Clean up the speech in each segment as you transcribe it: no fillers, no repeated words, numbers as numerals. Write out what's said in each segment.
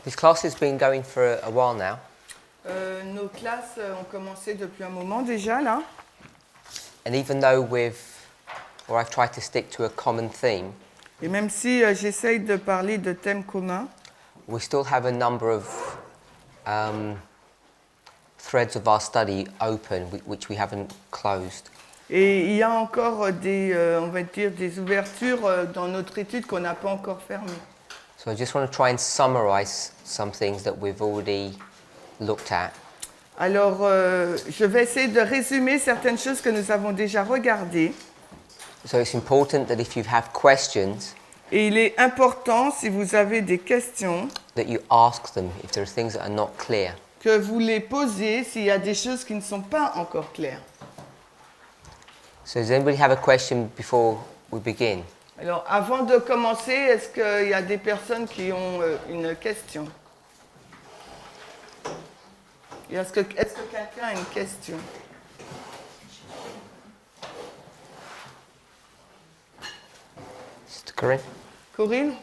This class has been going for a while now. Nos classes ont commencé depuis un moment déjà là. And even though I've tried to stick to a common theme, Et même si j'essaye de parler de thèmes communs, we still have a number of threads of our study open, which we haven't closed. et il y a encore on va dire, des ouvertures dans notre étude qu'on n'a pas encore fermées. So I just want to try and summarize some things that we've already looked at. Alors, je vais essayer de résumer certaines choses que nous avons déjà regardées. So it's important that if you have questions, Et il est important, si vous avez des questions, that you ask them if there are things that are not clear. que vous les posiez s'il y a des choses qui ne sont pas encore claires. So does anybody have a question before we begin? Alors, avant de commencer, est-ce qu'il y a des personnes qui ont une question? Et est-ce que quelqu'un a une question? Mr. Corinne? Corinne?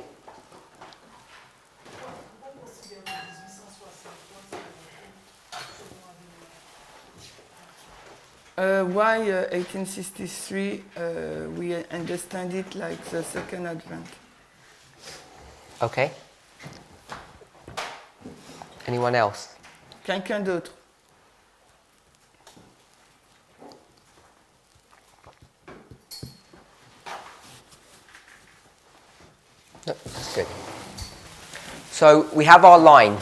Why 1863 we understand it like the second advent? Okay. Anyone else? Quelqu'un d'autre? No, that's good. So we have our line.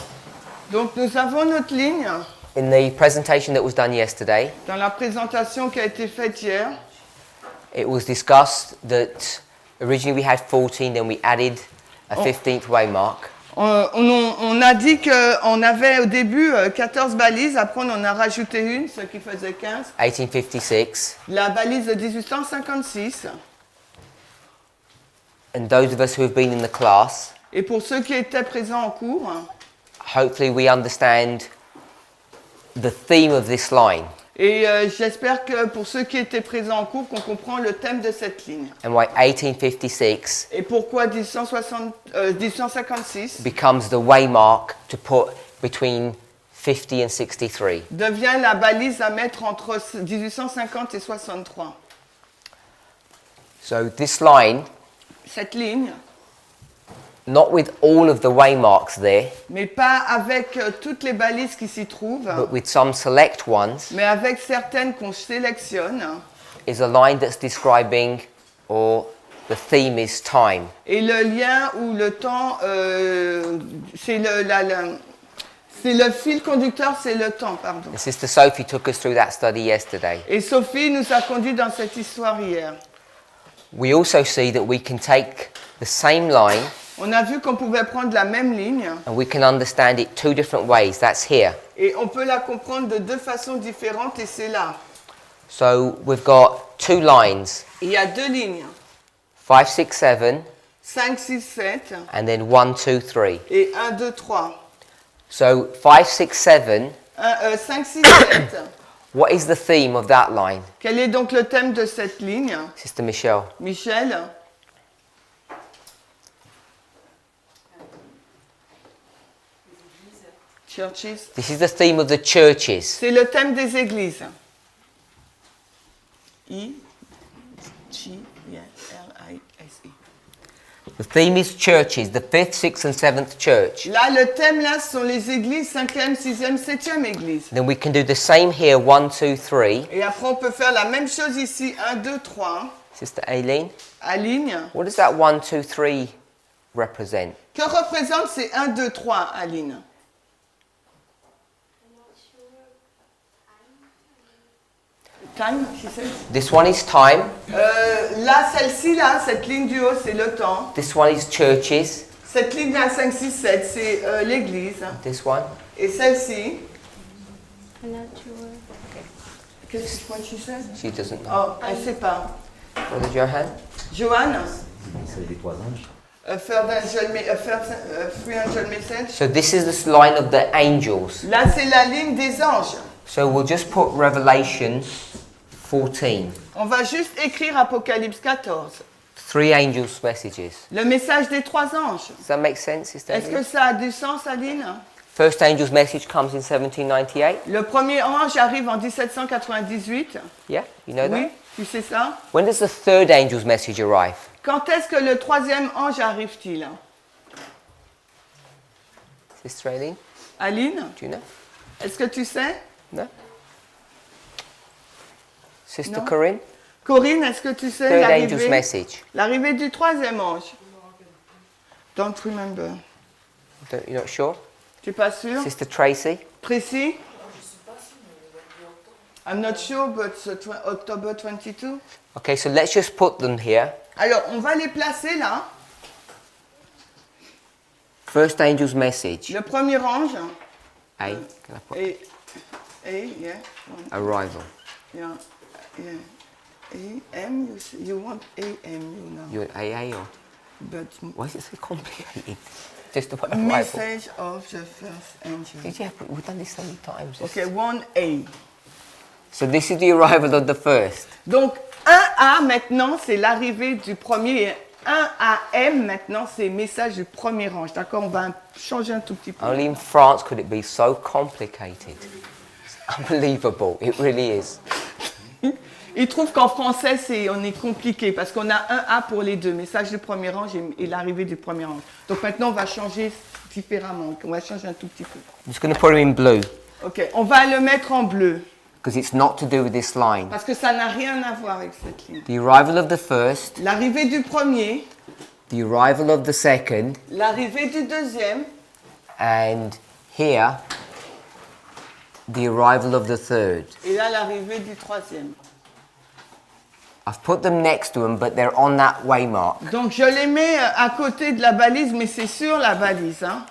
Donc nous avons notre ligne. In the presentation that was done yesterday, Dans la présentation qui a été faite hier, it was discussed that originally we had 14, then we added a 15th waymark. on a dit qu'on avait au début 14 balises, après on en a rajouté une, ce qui faisait 15. 1856. La balise de 1856. And those of us who have been in the class, Et pour ceux qui étaient présents en cours, hopefully we understand the theme of this line et j'espère que pour ceux qui étaient présents en cours, qu'on comprend le thème de cette ligne. and why 1856 Et pourquoi 1856 becomes the waymark to put between 50 and 63. devient la balise à mettre entre 1850 et 63. So this line, Cette ligne, not with all of the waymarks there, mais pas avec toutes les balises qui s'y trouvent, but with some select ones, mais avec certaines qu'on sélectionne. is a line that's describing, or the theme is time. Et le lien ou le temps, c'est le fil conducteur, c'est le temps, pardon. And Sister Sophie took us through that study yesterday. Et Sophie nous a conduit dans cette histoire hier. We also see that we can take the same line On a vu qu'on pouvait prendre la même ligne and we can understand it two different ways. That's here. et on peut la comprendre de deux façons différentes et c'est là. So we've got two lines, Il y a deux lignes, 5, 6, 7, 5, 6, 7 and then 1, 2, 3. et 1, 2, 3. So 5, 6, 7, 5, 6, 7. what is the theme of that line? Quel est donc le thème de cette ligne, Sister Michelle. Michel? Churches. This is the theme of the churches. C'est le thème des églises. I-G-L-I-S-E. The theme is churches, the 5th, 6th and 7th church. Là, le thème, là, ce sont les églises, 5e, 6e, 7e église. Then we can do the same here, 1, 2, 3. Et après, on peut faire la même chose ici, 1, 2, 3, Sister Aileen, Aline. what does that 1, 2, 3 represent? Que représente ces 1, 2, 3, Aline? Time, she says. This one is time, Là, celle-ci, là, cette ligne du haut, c'est le temps. this one is churches, Cette ligne là, 5, 6, 7, c'est l'église. this one. Et celle-ci, Okay. qu'est-ce que she said? She doesn't know. Oh, elle ne sait pas. Brother Johan? Joanne? C'est les trois anges. Third angel, 300 message. So this is the line of the angels. Là, c'est la ligne des anges. So we'll just put Revelation 14. On va juste écrire Apocalypse 14. Three angels' messages. Le message des trois anges. Does that make sense, Sister Est-ce que Aline? ça a du sens, Aline? First angel's message comes in 1798. Le premier ange arrive en 1798. Yeah, you know Oui, that? tu sais ça? When does the third angel's message arrive? Quand est-ce que le troisième ange arrive-t-il? Sister Aileen, Aline, do you know? est-ce que tu sais? No? Sister No. Corinne? Corinne, est-ce que tu sais Third angel's message. l'arrivée du troisième ange? Don't remember. You're not sure? Tu n'es pas sûr? Sister Tracy? Tracy? I'm not sure, but October 22. Okay, so let's just put them here. Alors, on va les placer là. First angel's message. Le premier ange. A. Can I put Et, yeah. arrival? Yeah, yeah. A-M, you want A-M, you know. You AA or But why is it so complicated? Just to put arrival. message of the first angel. Yeah, but we've done this so many times. Okay, 1A. So this is the arrival of the first. Donc, 1A maintenant, c'est l'arrivée du premier. Et 1AM maintenant, c'est le message du premier ange. D'accord? On va changer un tout petit peu. Only in France could it be so complicated. It's unbelievable. It really is. Il trouve qu'en français, on est compliqué parce qu'on a un A pour les deux, message du premier ange et l'arrivée du premier ange. Donc maintenant, on va changer différemment. On va changer un tout petit peu. I'm just going to put them in blue Ok, on va le mettre en bleu because it's not to do with this line. parce que ça n'a rien à voir avec cette ligne. The arrival of the first, L'arrivée du premier, the arrival of the second, l'arrivée du deuxième and here, the arrival of the third. et là, l'arrivée du troisième. I've put them next to them, but they're on that waymark. Donc je les mets à côté de la balise, mais c'est sur la balise. Hein.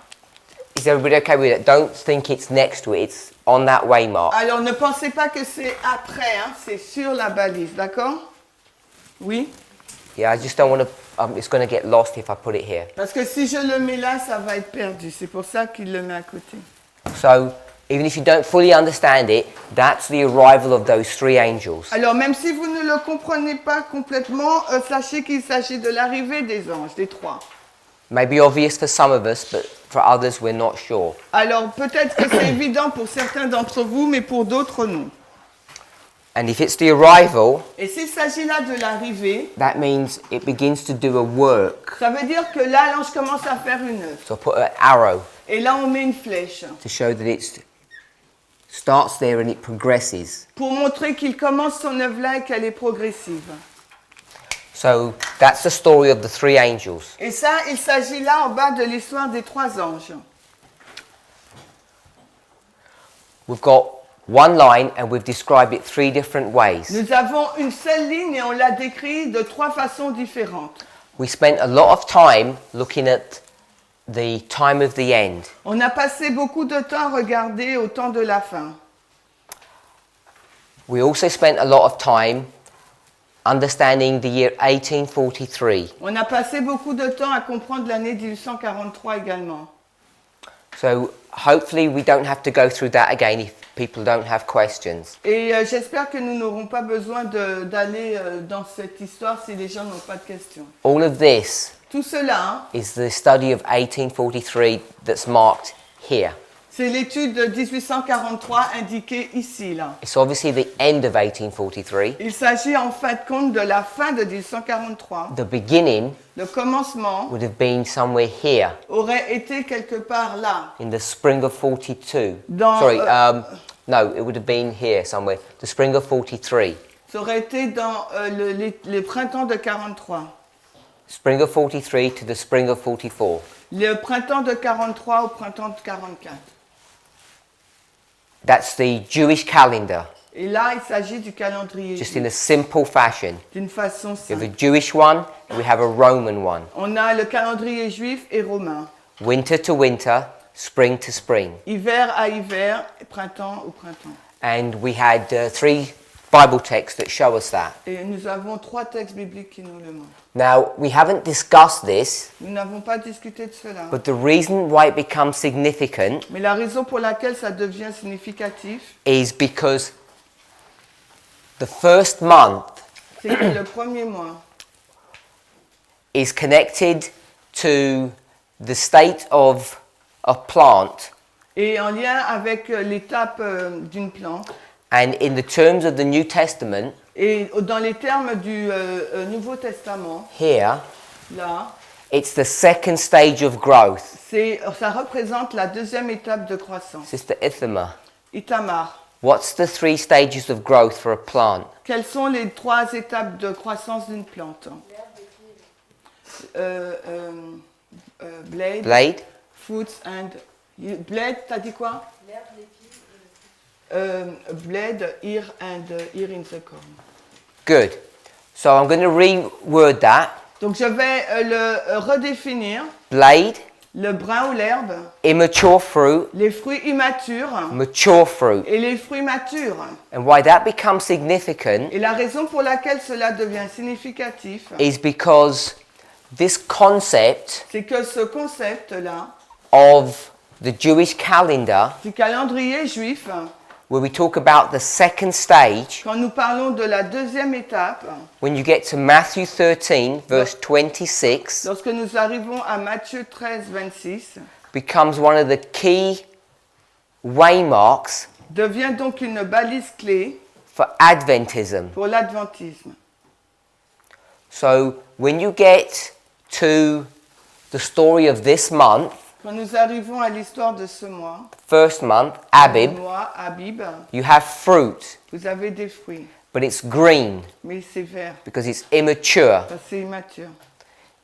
Is everybody okay with it? Don't think it's next to it. It's on that waymark. Alors ne pensez pas que c'est après, hein, c'est sur la balise, d'accord? Oui? Yeah, I just don't want to. It's going to get lost if I put it here. Parce que si je le mets là, ça va être perdu. C'est pour ça qu'il le met à côté. So, even if you don't fully understand it, that's the arrival of those three angels. Alors même si vous ne le comprenez pas complètement, sachez qu'il s'agit de l'arrivée des anges, des trois. Maybe obvious for some of us, but for others, we're not sure. Alors peut-être que c'est évident pour certains d'entre vous, mais pour d'autres non. And if it's the arrival, Et s'il s'agit là de l'arrivée, that means it begins to do a work. ça veut dire que là, l'ange commence à faire une œuvre. So I put an arrow Et là, on met une flèche to show that it starts there and it progresses. pour montrer qu'il commence son œuvre là et qu'elle est progressive. So that's the story of the three angels. Et ça, il s'agit là en bas de l'histoire des trois anges. We've got one line and we've described it three different ways. Nous avons une seule ligne et on l'a décrit de trois façons différentes. We spent a lot of time looking at the time of the end. On a passé beaucoup de temps à regarder au temps de la fin. We also spent a lot of time understanding the year 1843. On a passé beaucoup de temps à comprendre l'année 1843 également. So hopefully we don't have to go through that again if people don't have questions. Et j'espère que nous n'aurons pas besoin d'aller dans cette histoire si les gens n'ont pas de questions. All of this Tout cela, hein, is the study of 1843 that's marked here. c'est l'étude de 1843 indiquée ici, là. It's obviously the end of 1843. Il s'agit en fin de compte de la fin de 1843. The beginning Le commencement would have been somewhere here aurait été quelque part là. in the spring of 42. Dans, Sorry, no, it would have been here somewhere. The spring of 43. Ça aurait été dans le printemps de 43. Spring of 43 to the spring of 44. Le printemps de 43 au printemps de 44. That's the Jewish calendar, Et là, il s'agit du calendrier just juif, in a simple fashion. d'une façon We have a simple. Jewish one and we have a Roman one. On a le calendrier juif et romain. Winter to winter, spring to spring. Hiver à hiver, printemps au printemps. And we had three Bible texts that show us that. Et nous avons trois textes bibliques qui nous le montrent. Now, we haven't discussed this, Nous n'avons pas discuté de cela. but the reason why it becomes significant Mais la raison pour laquelle ça devient significatif, is because the first month c'est que le premier mois is connected to the state of a plant, et en lien avec l'étape d'une plante. and in the terms of the New Testament, Et dans les termes du Nouveau Testament, here, là, it's the second stage of growth. ça représente la deuxième étape de croissance. Sister Ithamar, Itamar, what's the 3 stages of growth for a plant? quelles sont les 3 étapes de croissance d'une plante? Blade, Blade, fruits and... Blade, t'as dit quoi? Blade, ear and ear in the corn. good. So I'm going to reword that. Donc je vais le redéfinir. Blade, Le brun ou l'herbe, immature fruit, les fruits immatures mature fruit. et les fruits matures. And why that becomes significant Et la raison pour laquelle cela devient significatif, is because this concept c'est que ce concept-là of the Jewish calendar, du calendrier juif, where we talk about the second stage, quand nous parlons de la deuxième étape, when you get to Matthew 13, verse 26, lorsque nous arrivons à Matthieu 13, 26, becomes one of the key waymarks devient donc une balise clé for Adventism. pour l'adventisme. So when you get to the story of this month, Quand nous arrivons à l'histoire de ce mois, first month, le Abib, mois Abib, you have fruit, vous avez des fruits, but it's green mais c'est vert, because it's immature. parce que c'est immature.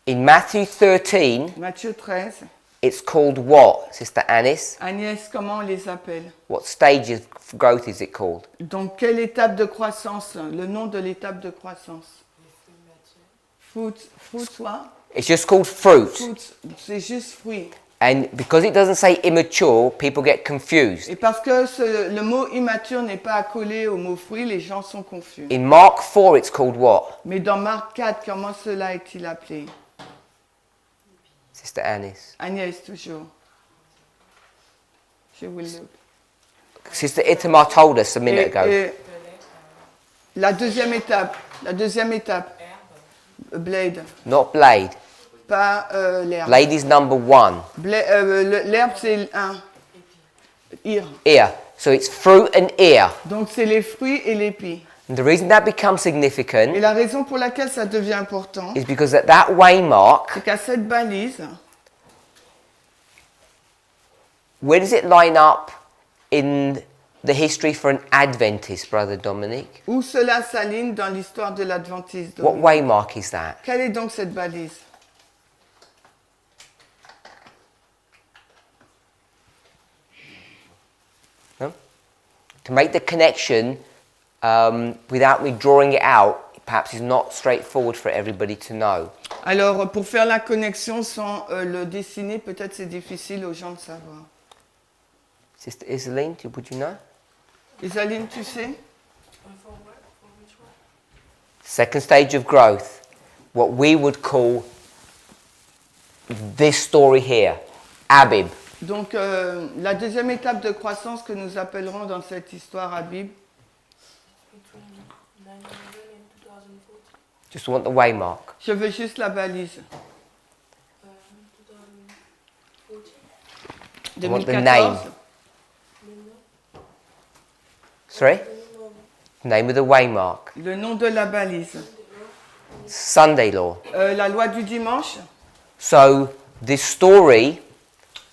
In Matthew 13, Matthieu 13, it's called what, Sister Anis? Agnès, comment on les appelle? What stage of growth is it called? Donc, quelle étape de croissance? Le nom de l'étape de croissance? Fruit, quoi? It's just called fruit. Fruit, c'est juste fruit. And because it doesn't say immature, people get confused. Et parce que le mot immature n'est pas accolé au mot fruit, les gens sont confus. In Mark 4, it's called what? Mais dans Marc 4, comment cela est-il appelé? Sister Anis. Agnès, toujours. Je will look. Sister Itamar told us a minute ago. Et la deuxième étape, blade, Not blade. pas l'herbe. Blade is number 1. L'herbe, c'est un. Ear. Ear. So it's fruit and ear. Donc, c'est les fruits et l'épi. And the reason that becomes Et significant la raison pour laquelle ça devient important, is because at that waymark, c'est qu'à cette balise, where does it line up in the history for an Adventist, Brother Dominic? où cela s'aligne dans l'histoire de l'adventisme. What waymark is that? Quelle est donc cette balise? To make the connection without me drawing it out, perhaps is not straightforward for everybody to know. Alors, pour faire la connexion sans le dessiner, peut-être c'est difficile aux gens de savoir. Sister Isaline, would you know? Isaline, tu sais? Second stage of growth, what we would call this story here, Abib. Donc, la deuxième étape de croissance que nous appellerons dans cette histoire Abib, Just want the waymark. je veux juste la balise. I want the name. 2014, Sorry? Name of the waymark. le nom de la balise. Sunday law. La loi du dimanche, So this story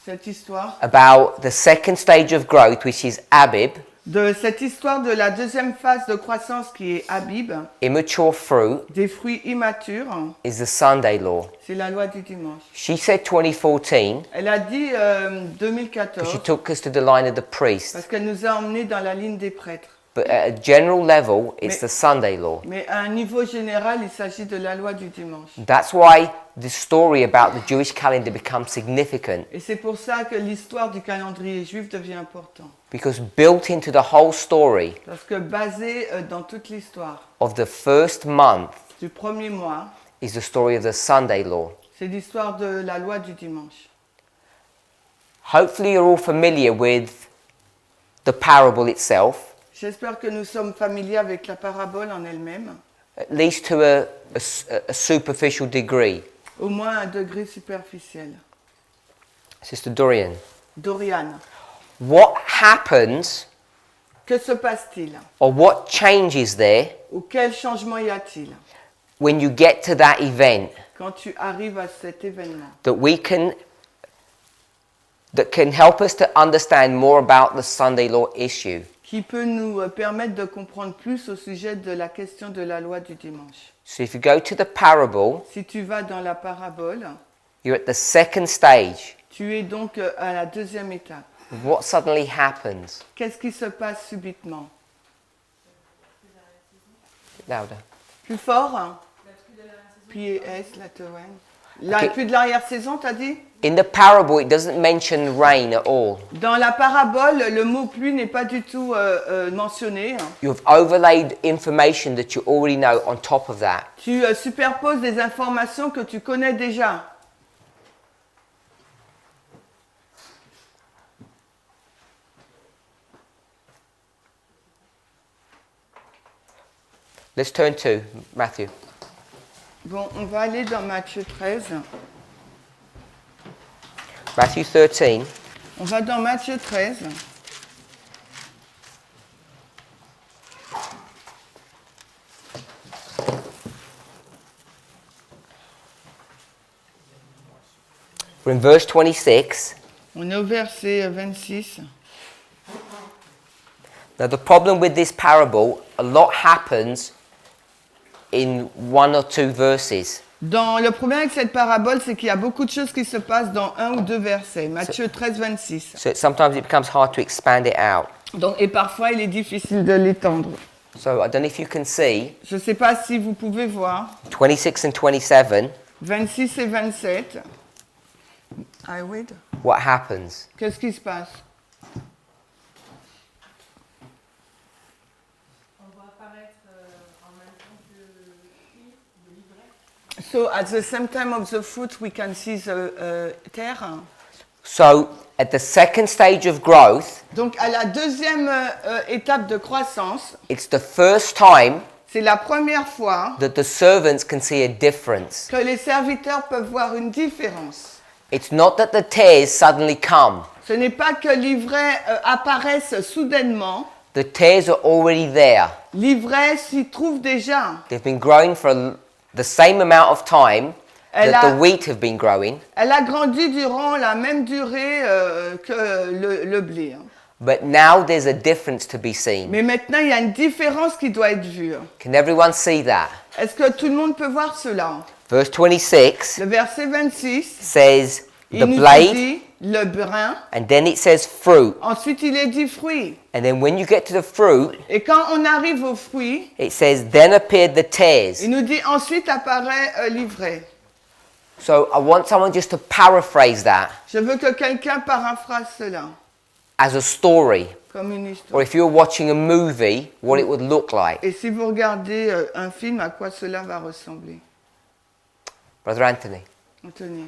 cette histoire, about the second stage of growth, which is Abib, de cette histoire de la deuxième phase de croissance qui est Abib, immature fruit, des fruits immatures, is the Sunday law. c'est la loi du dimanche. She said 2014 Elle a dit because 2014 she took us to the line of the priest. parce qu'elle nous a emmenés dans la ligne des prêtres. But at a general level, it's Mais- the Sunday law. Mais à un niveau général, il s'agit de la loi du dimanche. That's why the story about the Jewish calendar becomes significant, Et c'est pour ça que l'histoire du calendrier juif devient importante. because built into the whole story Parce que basé dans toute l'histoire of the first month du premier mois, is the story of the Sunday law. c'est l'histoire de la loi du dimanche. Hopefully, you're all familiar with the parable itself, J'espère que nous sommes familiers avec la parabole en elle-même, at least to a superficial degree. Au moins un degré superficiel. Sister Dorian, Dorian, what happens que se passe-t-il? or what changes there Ou quel changement y a-t-il when you get to that event quand tu arrives à cet événement that can help us to understand more about the Sunday law issue? qui peut nous permettre de comprendre plus au sujet de la question de la loi du dimanche? So if you go to the parable, Si tu vas dans la parabole, you're at the second stage. tu es donc à la deuxième étape. What suddenly happens? Qu'est-ce qui se passe subitement? Louder. Plus fort hein? P.S. la Terrain. La Ok. pluie de l'arrière-saison, t'as dit? In the parable, it doesn't mention rain at all. Dans la parabole, le mot pluie n'est pas du tout mentionné. You've overlaid information that you already know on top of that. Tu superposes des informations que tu connais déjà. Let's turn to Matthew. Bon, on va aller dans Matthieu 13. Matthew 13. On va dans Matthieu 13. We're in verse 26. On est au verset 26. Now, the problem with this parable, a lot happens in one or two verses. Le problème avec cette parabole, c'est qu'il y a beaucoup de choses qui se passent dans un ou deux versets. Matthieu 13, 26. So sometimes it becomes hard to expand it out. Donc, et parfois, il est difficile de l'étendre. So I don't know if you can see Je ne sais pas si vous pouvez voir. 26 and 27, 26 et 27. I read. what happens. Qu'est-ce qui se passe? So at the same time of the fruit, we can see the terre. So at the second stage of growth, Donc à la deuxième étape de croissance, it's the first time c'est la première fois that the servants can see a difference. que les serviteurs peuvent voir une différence. It's not that the tares suddenly come. Ce n'est pas que l'ivraie apparaisse soudainement. The tares are already there. L'ivraie s'y trouve déjà. They've been growing for the same amount of time that the wheat have been growing. Elle a grandi durant la même durée que le blé. But now there's a difference to be seen. Mais maintenant, il y a une différence qui doit être vue. Can everyone see that? Est-ce que tout le monde peut voir cela? Verse 26 Le verset 26, says the il nous blade, dit le brin. and then it says fruit. Ensuite, il est dit fruit. And then when you get to the fruit, Et quand on arrive au fruit, it says, then appeared the tares. il nous dit ensuite apparaît l'ivraie. So I want someone just to paraphrase that Je veux que quelqu'un paraphrase cela as a story. comme une Or histoire. if you're watching a movie, what it would look like. Et si vous regardez un film, à quoi cela va ressembler? Brother Anthony. Anthony.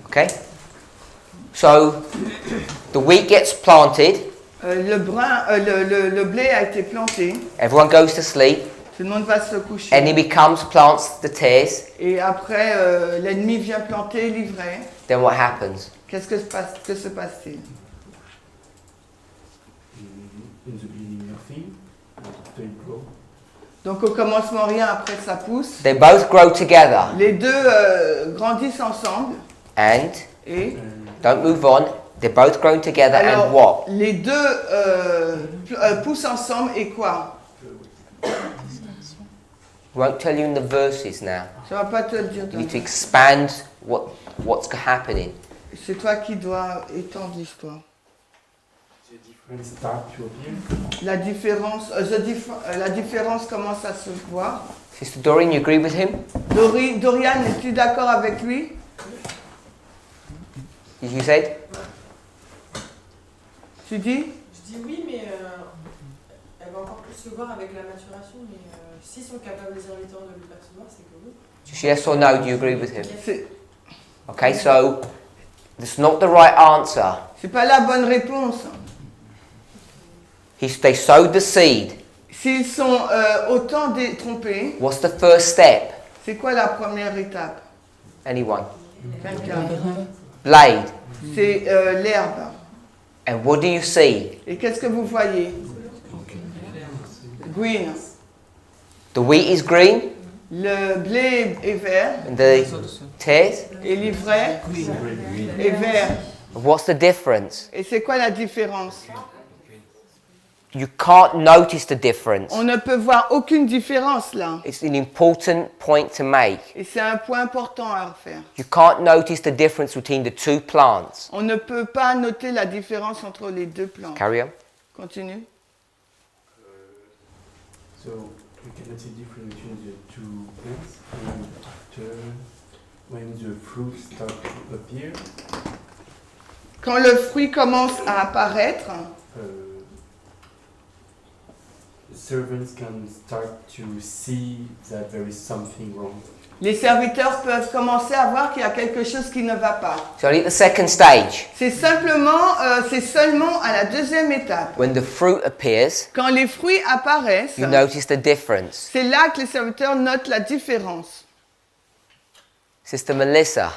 Okay? So the wheat gets planted, Le blé a été planté. everyone goes to sleep, Tout le monde va se coucher. enemy comes, plants the tares, Et après, l'ennemi vient planter l'ivraie. then what happens? Que se passe-t-il? In the beginning, nothing. After it grow. Donc au commencement rien, après ça pousse. They both grow together Les deux grandissent ensemble. and, Et don't move on, they're both growing together and alors, what? les deux poussent ensemble et quoi? Won't tell you in the verses now. Ça va pas te le dire. You need to expand what's happening. C'est toi qui dois étendre l'histoire. The difference start to appear. La différence commence à se voir. Sister Doreen, you agree with him? Dorian, es-tu d'accord avec lui? Did you say? Tu dis? Je dis oui, mais elle va encore plus se voir avec la maturation. Mais s'ils sont capables, les serviteurs, de le percevoir, c'est que oui. Just yes or no, do you agree with him? C'est Okay, so that's not the right answer. pas la bonne réponse. They sowed the seed. S'ils sont autant trompés, what's the first step? c'est quoi la première étape? Anyone? Quelqu'un? Blade. C'est l'herbe. And what do you see? Et qu'est-ce que vous voyez? Green. The wheat is green Le blé est vert and the tares? et l'ivraie est vert. What's the difference? Et c'est quoi la différence? You can't notice the difference. On ne peut voir aucune différence là. It's an important point to make. Et c'est un point important à refaire. You can't notice the difference between the two plants. On ne peut pas noter la différence entre les deux plantes. Carry on. Continue. So we cannot see difference between the two plants, and after when the fruits start to appear, Quand le fruit commence à apparaître, the servants can start to see that there is something wrong. les serviteurs peuvent commencer à voir qu'il y a quelque chose qui ne va pas. So only at the second stage, C'est seulement à la deuxième étape. when the fruit appears, Quand les fruits apparaissent, you notice the difference. c'est là que les serviteurs notent la différence. Sister Melissa,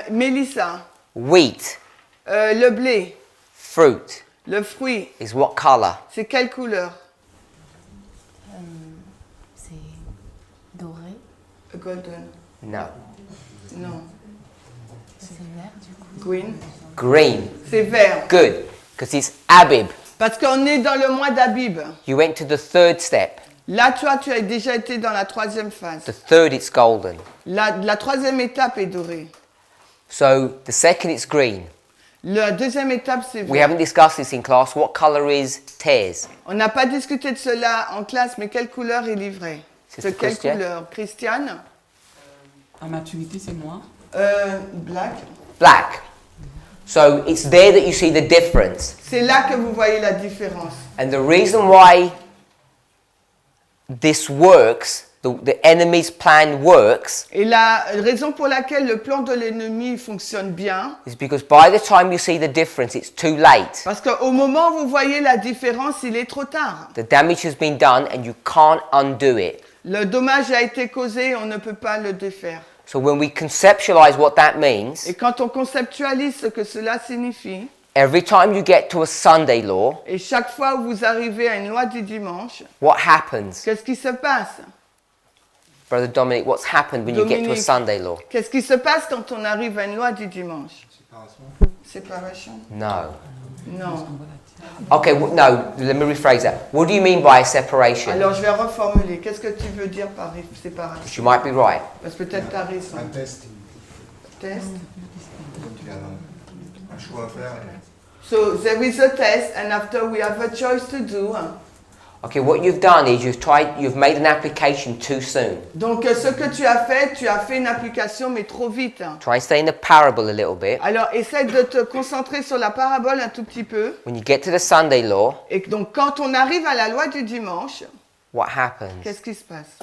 Mélissa, wheat, le blé, fruit, le fruit, is what color? c'est quelle couleur? C'est doré, Golden. No. Non. c'est vert du coup. Green. Green. C'est vert. Good. Because it's Abib. Parce qu'on est dans le mois d'Abib. You went to the third step. Là, toi, tu as déjà été dans la troisième phase. The third, it's golden. La troisième étape est dorée. So the second, it's green. La deuxième étape, c'est We vert. haven't discussed this in class. What color is tares? On n'a pas discuté de cela en classe, mais quelle couleur est livrée? C'est De quelle Christian? couleur? Christiane? À maturité, c'est noir. Black. Black. So it's there that you see the difference. C'est là que vous voyez la différence. And the reason why this works, the enemy's plan works, Et la raison pour laquelle le plan de l'ennemi fonctionne bien, is because by the time you see the difference, it's too late. parce qu'au moment où vous voyez la différence, il est trop tard. The damage has been done and you can't undo it. Le dommage a été causé, on ne peut pas le défaire. So when we conceptualize what that means, Et quand on conceptualise ce que cela signifie, every time you get to a Sunday law, et chaque fois où vous arrivez à une loi du dimanche, what happens? qu'est-ce qui se passe? Brother Dominic, what's happened when you get to a Dominique. Sunday law? Qu'est-ce qui se passe quand on arrive à une loi du dimanche? Séparation. No. Non. Okay, no, let me rephrase that. What do you mean by separation? Alors je vais reformuler. Qu'est-ce que tu veux dire par séparation? You might be right. Parce que peut-être tu as raison. Un test. Test. Donc il y a un choix à faire. So there is a test, and after we have a choice to do. Okay, what you've done is you've made an application too soon. Donc ce que tu as fait une application mais trop vite. Try and stay in the parable a little bit. Alors essaie de te concentrer sur la parabole un tout petit peu. When you get to the Sunday law, Et donc quand on arrive à la loi du dimanche, what happens? qu'est-ce qui se passe?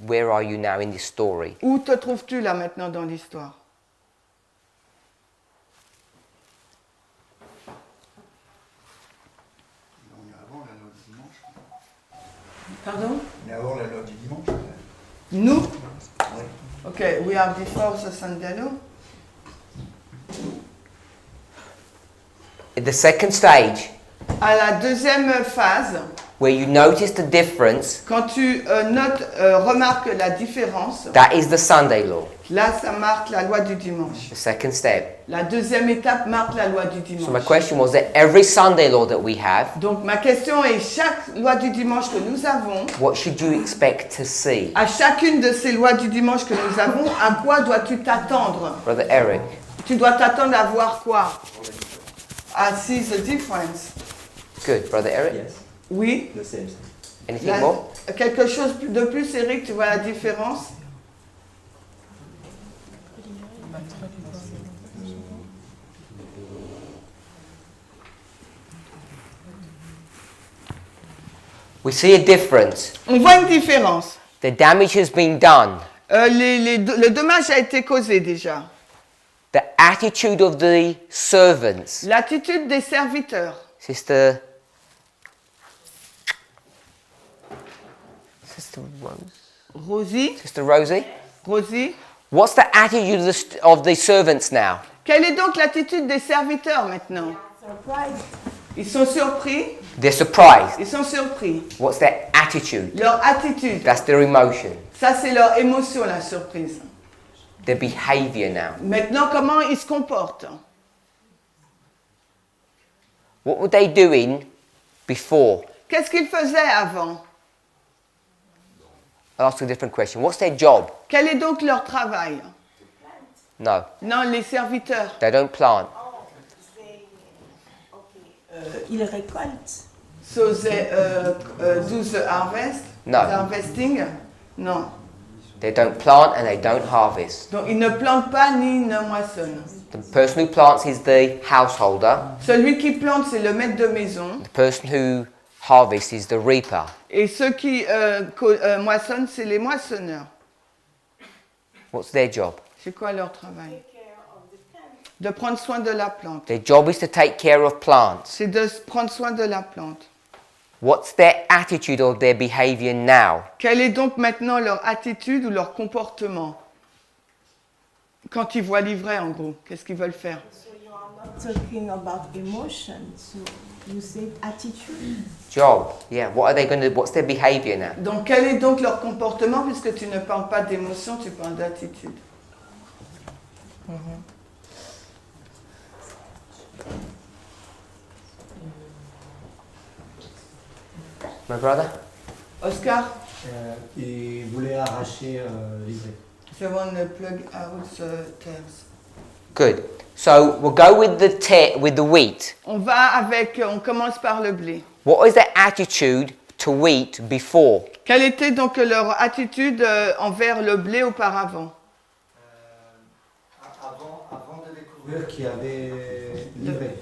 Where are you now in this story? Où te trouves-tu là maintenant dans l'histoire? On est avant la loi du dimanche. Pardon? On est avant la loi du dimanche. Nous? Oui. Okay, we are before the Sunday law. At the second stage, À la deuxième phase, where you notice the difference, quand tu remarques la différence, that is the Sunday law. là ça marque la loi du dimanche. The second step. La deuxième étape marque la loi du So my dimanche. question was that every Sunday law that we have, Donc ma question est, chaque loi du dimanche que nous avons, what should you expect to see? à chacune de ces lois du dimanche que nous avons, à quoi dois-tu t'attendre? Brother Eric, Tu dois t'attendre à voir quoi? À see the difference. good. Brother Eric, Yes, Oui? the same. anything La- more? quelque chose de plus, Eric, tu vois la différence? We see a difference. On voit une différence. The damage has been done. Le dommage a été causé déjà. The attitude of the servants. L'attitude des serviteurs. Sister Sister Rose. Rosie, Sister Rosie. Rosie. What's the attitude of the servants now? Quelle est donc l'attitude des serviteurs maintenant? Ils sont surpris. They're surprised. Ils sont surpris. What's their attitude? Leur attitude. That's their emotion. Ça, c'est leur émotion, la surprise. Their behavior now. Maintenant, comment ils se comportent? What were they doing before? Qu'est-ce qu'ils faisaient avant? I'll ask a different question. What's their job? Quel est donc leur travail? No, Non, les serviteurs. they don't plant. Ils récoltent. So they do the harvest? No. The harvesting? Non. They don't plant and they don't harvest. Donc, ils ne plantent pas ni ne moissonnent. The person who plants is the householder. Celui qui plante, c'est le maître de maison. The person who harvests is the reaper. Et ceux qui moissonnent, c'est les moissonneurs. What's their job? C'est quoi leur travail? De prendre soin de la plante. Their job is to take care of plants. C'est de prendre soin de la plante. What's their attitude or their behavior now? Quelle est donc maintenant leur attitude ou leur comportement? Quand ils voient l'ivraie, en gros, qu'est-ce qu'ils veulent faire? So you are not talking about emotion, so you say attitude. Job. Yeah. What are they going to? What's their behavior now? Donc, quel est donc leur comportement? Puisque tu ne parles pas d'émotion, tu parles d'attitude. My brother. Oscar, Il voulait arracher l'ivraie. they want to plug out the tares. Good. So we'll go with the wheat. On commence par le blé. What is their attitude to wheat before? Quelle était donc leur attitude envers le blé auparavant? Avant de découvrir qu'il y avait l'ivraie.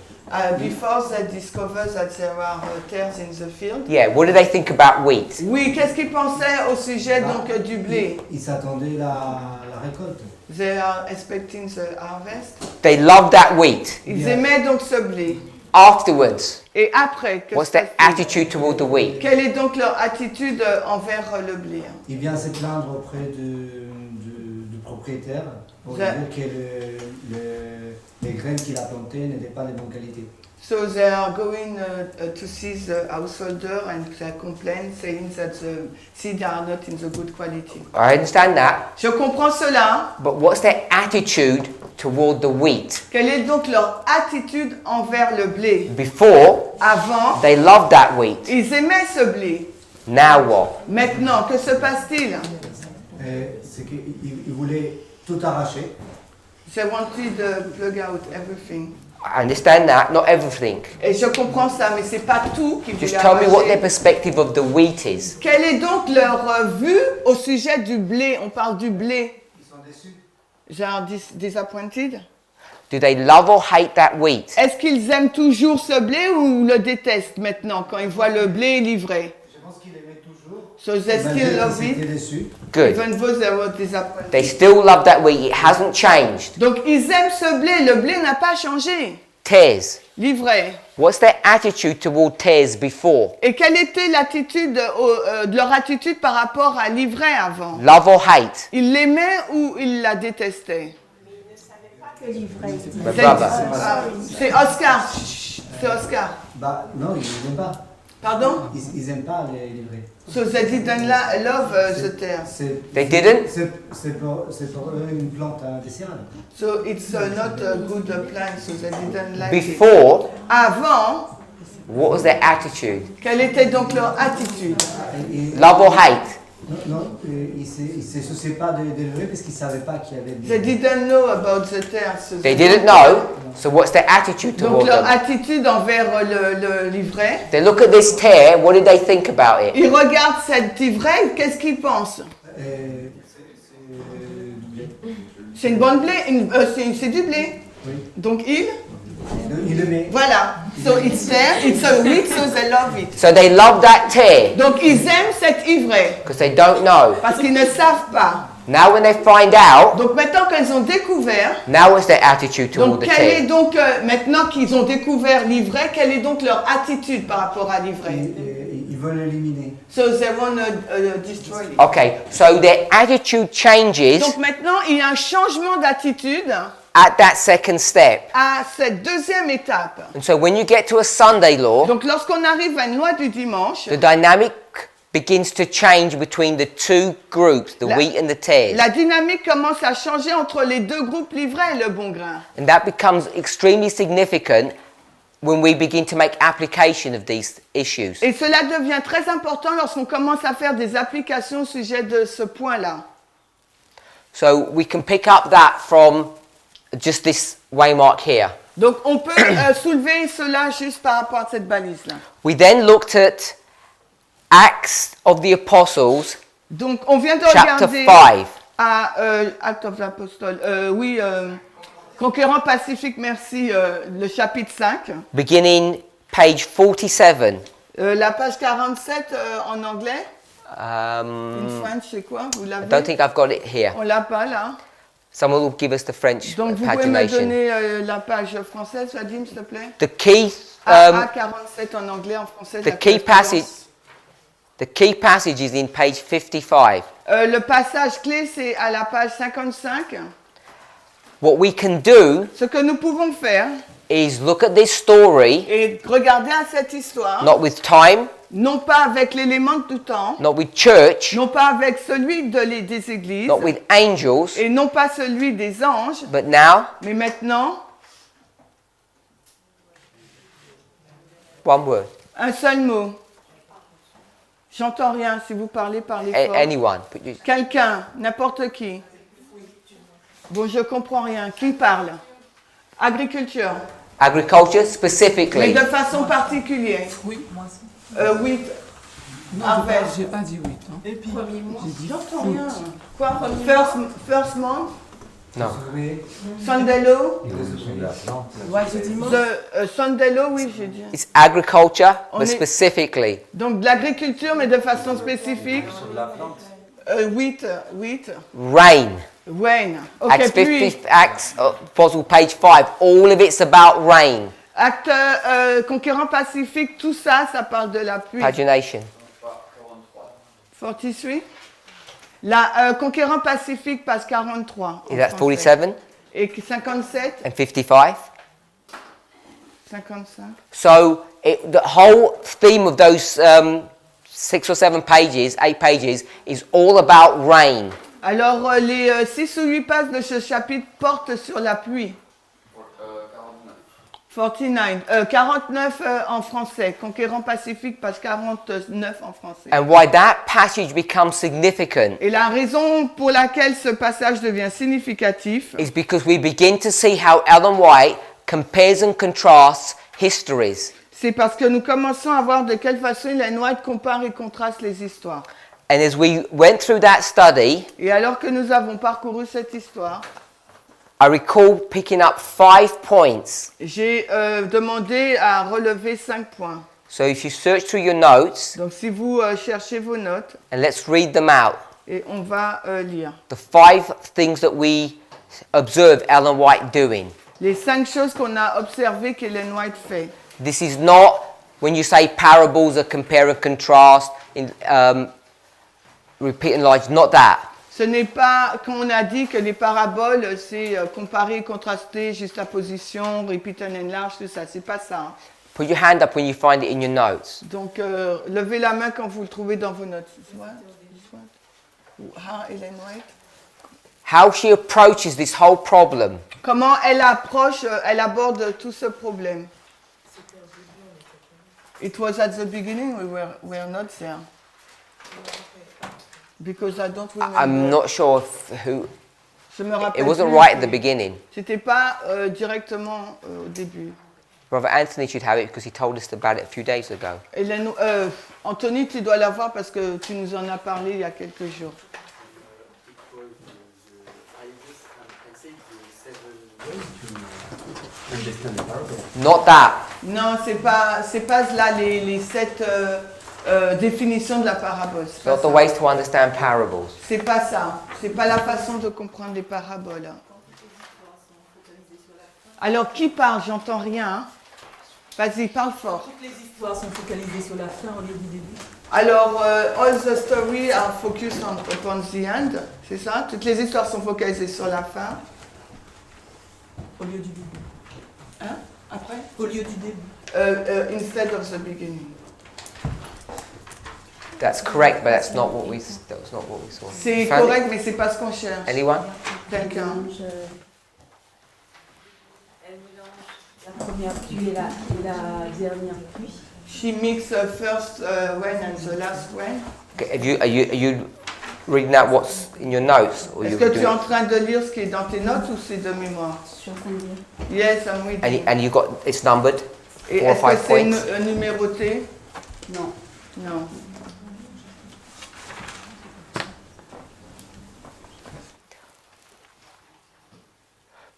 Before they discovered that there are tares in the field. Yeah. What do they think about wheat? Oui, qu'est-ce qu'ils pensaient au sujet donc du blé? Ils s'attendaient la récolte. They are expecting the harvest. They love that wheat. Ils aimaient donc ce blé. Afterwards, Et après, que what's se their passe-t-il? attitude toward the wheat? Quelle est donc leur attitude envers le blé? Il vient se plaindre auprès du propriétaire pour dire que les graines qu'il a plantées n'étaient pas de bonne qualité. So they are going to see the householder and they complain, saying that the seeds are not in the good quality. I understand that, Je comprends cela. but what's their attitude toward the wheat? Quelle est donc leur attitude envers le blé? Before, Avant, they loved that wheat. ils aimaient ce blé. Now what? Maintenant, que se passe-t-il? C'est qu'il voulait tout arracher. They wanted to plug out everything. I understand that, not everything. Et je comprends ça, mais c'est pas tout qu'ils Just voulaient tell me what their arracher. perspective of the wheat is. Quelle est donc leur vue au sujet du blé? On parle du blé. Ils sont déçus. Genre disappointed? Do they love or hate that wheat? Est-ce qu'ils aiment toujours ce blé ou le détestent maintenant quand ils voient le blé livré? Je pense qu'il aimait toujours. So they still love Ils étaient it, déçus. Good. even though they were disappointed. They still love that wheat. It hasn't changed. Donc ils aiment ce blé, le blé n'a pas changé. Tares. Livré. What's their attitude toward tares before? Et quelle était l'attitude, de leur attitude par rapport à livré avant? Love or hate? Ils l'aimaient ou ils la détestaient? Que l'ivraie. My brother. C'est Oscar. Chut, c'est Oscar. Bah non, ils n'aiment pas. Pardon? Ils n'aiment pas les livrées. So they didn't love the tares. They didn't? C'est pour eux une plante indésirable. So it's not a good plant, so they didn't like it. Before, Avant, what was their attitude? quelle était donc leur attitude? Love or hate? Non, ils ne se souciaient pas de livrées parce qu'ils ne savaient pas qu'il y avait de They livrées. didn't know about the tares. So They didn't know. So what's their attitude Donc toward leur them? attitude envers le livret. They look at this tare. What did they think about it? Ils regardent cette livret, qu'est-ce qu'ils pensent? C'est une bonne blé, c'est du blé. Oui. Donc ils, Il le met. voilà. So it's there, it's a wheat, so they love it. So they love that tare Donc ils aiment cette ivraie because they don't know. parce qu'ils ne savent pas. Now when they find out, Donc maintenant qu'ils ont découvert, now what's their attitude toward donc the quelle est tare? donc maintenant qu'ils ont découvert l'ivraie, quelle est donc leur attitude par rapport à l'ivraie? Ils veulent l'éliminer. So they want to destroy it. Okay, so their attitude changes Donc maintenant, il y a un changement d'attitude at that second step. à cette deuxième étape. And so when you get to a Sunday law, Donc lorsqu'on arrive à une loi du dimanche, the dynamic begins to change between the two groups, the La- wheat and the tares. la dynamique commence à changer entre les deux groupes, l'ivraie et le bon grain. And that becomes extremely significant when we begin to make application of these issues. Et cela devient très important lorsqu'on commence à faire des applications au sujet de ce point-là. So we can pick up that from just this waymark here. Donc on peut soulever cela juste par rapport à cette balise-là. We then looked at Acts of the Apostles, Donc on vient de chapter regarder 5. à Acts of the Apostle, Conquérant Pacifique, merci, le chapitre 5. Beginning page 47. La page 47 en anglais, in French, c'est quoi? Vous I don't l'avez? think I've got it here. On l'a pas là. Someone will give us the French Donc vous pouvez me pagination. donner la page française, Vadim, s'il te plaît? The key, A47 en anglais, en français. the la key correspondance. the key passage is in page 55. Le passage clé, c'est à la page 55. What we can do Ce que nous pouvons faire, is look at this story, et regarder à cette histoire, not with time, non pas avec l'élément du temps, not with church, non pas avec celui des églises, not with angels, et non pas celui des anges, but now, mais maintenant, one word. un seul mot. J'entends rien, si vous parlez, parlez fort. Anyone. But you- Quelqu'un, n'importe qui. Bon, je comprends rien. Qui parle? Agriculture. Agriculture Mais specifically. de façon particulière. Oui, moi aussi. Oui. Non, Harvest. j'ai pas dit oui. Hein. Et puis, J'ai dit J'entends fruit. rien. Quoi? First month? No. Sunday law? ouais, j'ai dit moi. Sunday law, oui, j'ai dit. It's agriculture, On but est- specifically. Donc de l'agriculture, mais de façon spécifique. Wheat. Rain. Wayne. Acts Ok, pluie. 50, Acts Apostle page 5. All of it's about rain. Acte conquérant pacifique, tout ça, ça parle de la pluie. Pagination. 43. La conquérant pacifique, page 43. en Is that français. 47 Et 57, and 55? 55. So the whole theme of those 6 or 7 pages, 8 pages, is all about rain. Alors, les 6 ou 8 pages de ce chapitre portent sur la pluie. 49 en français. Conquérant pacifique, page 49 en français. And why that passage becomes significant Et la raison pour laquelle ce passage devient significatif, is because we begin to see how Ellen White compares and contrasts histories. c'est parce que nous commençons à voir de quelle façon Ellen White compare et contraste les histoires. And as we went through that study, Et alors que nous avons parcouru cette histoire, I recall picking up 5 points. j'ai demandé à relever 5 points. So if you search through your notes, Donc si vous cherchez vos notes, and let's read them out. et on va lire. The 5 things that we observe Ellen White doing. Les 5 choses qu'on a observées qu'Ellen White fait. This is not when you say parables are compare and contrast, repeat and lie, not that. Ce n'est pas quand on a dit que les paraboles, c'est comparer, contraster, juxtaposition, repeat and enlarge, tout ça. C'est pas ça. Hein. Put your hand up when you find it in your notes. Donc, levez la main quand vous le trouvez dans vos notes. Ellen White. How she approaches this whole problem. Comment elle approche, elle aborde tout ce problème. It was at the beginning, we were not there. Because I don't remember. I'm not sure who. Je me rappelle It wasn't plus. right at the beginning. C'était pas directement au début. Brother Anthony should have it because he told us about it a few days ago. Hélène, Anthony, tu dois l'avoir parce que tu nous en as parlé il y a quelques jours. Not that. Non, c'est pas là les 7 définitions de la parabole. C'est pas Not the ça. ways to understand parables. C'est pas ça. C'est pas la façon de comprendre les paraboles. Alors, qui parle? J'entends rien. Hein. Vas-y, parle fort. Toutes les histoires sont focalisées sur la fin au lieu du début. Alors, all the stories are focused upon the end, c'est ça? Toutes les histoires sont focalisées sur la fin. Au lieu du début. Hein? Après? Au lieu du début. Instead of the beginning. That's correct, but that's not what we saw. C'est Found it? correct, mais c'est pas ce qu'on cherche. Anyone? Quelqu'un? Elle mélange la première pluie et la dernière pluie. She mix first rain and the last rain. Okay, are you reading out what's in your notes? Or Est-ce you que tu es doing, en train de lire ce qui est dans tes notes ou c'est de mémoire? Je suis en train de dire. Yes, I'm reading. and you got it's numbered? Et 4 or est-ce que 5 c'est points? numéroté? Non. Non.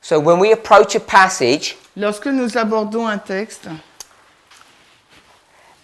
So when we approach a passage, Lorsque nous abordons un texte,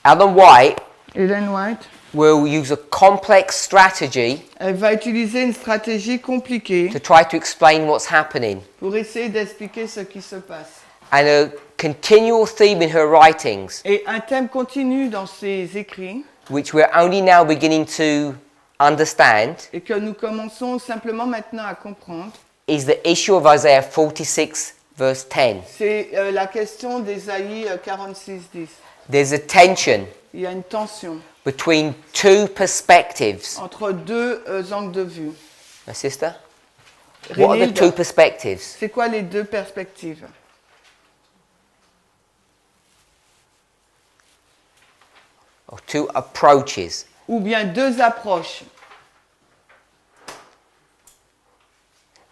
Ellen White Ellen White, will use a complex strategy elle va utiliser une stratégie compliquée to try to explain what's happening. pour essayer d'expliquer ce qui se passe. And a continual theme in her writings, Et un thème continu dans ses écrits, which we're only now beginning to understand, et que nous commençons simplement maintenant à comprendre, is the issue of Isaiah 46, verse 10. c'est la question d'Ésaïe 46:10. There's a tension Il y a une tension between two perspectives. entre deux angles de vue. My sister? What are the Renilde, two perspectives? c'est quoi les deux perspectives? Or two approaches. Ou bien deux approches.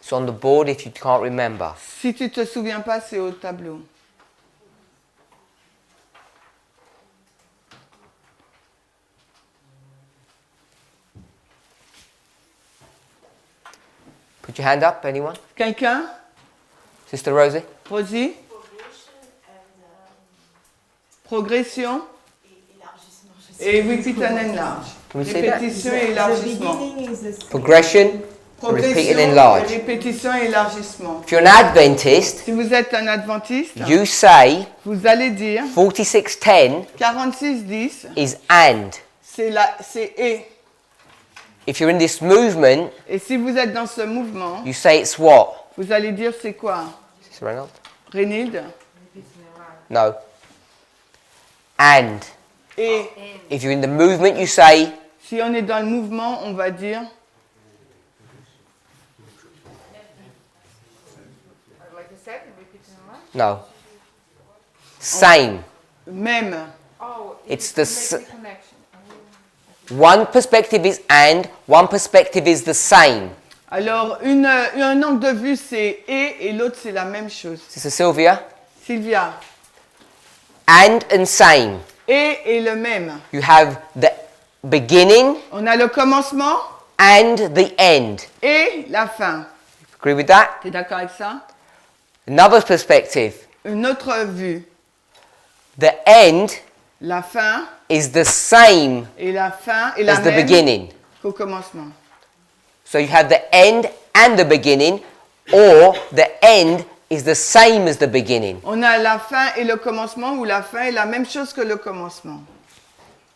It's on the board if you can't remember. Si tu ne te souviens pas, c'est au tableau. Put your hand up, anyone? Quelqu'un? Sister Rosie? Rosie? Progression et repeat and enlarge. Can we say that? Répétition et The élargissement. beginning is the same. Progression, repeat and Progression, enlarge. répétition et élargissement. If you're an Adventist, Si vous êtes un adventiste, you say vous allez dire 46:10 46:10, is and. c'est et. If you're in this movement, Et si vous êtes dans ce mouvement, you say it's what? vous allez dire c'est quoi? Sister Reynolds? Renilde? No. And. Et. If you're in the movement, you say Si on est dans le mouvement, on va dire no. Same. même. It's the one perspective is and, one perspective is the same. Alors, un angle de vue, c'est et l'autre, c'est la même chose. Sister Sylvia? Sylvia, And same. et le même. You have the beginning On a le commencement and the end. et la fin. Agree with that? Tu es d'accord avec ça? Another perspective. Une autre vue. The end La fin is the same et la fin et la as the même beginning. qu'au commencement. So you have the end and the beginning, or the end is the same as the beginning. On a la fin et le commencement, ou la fin est la même chose que le commencement.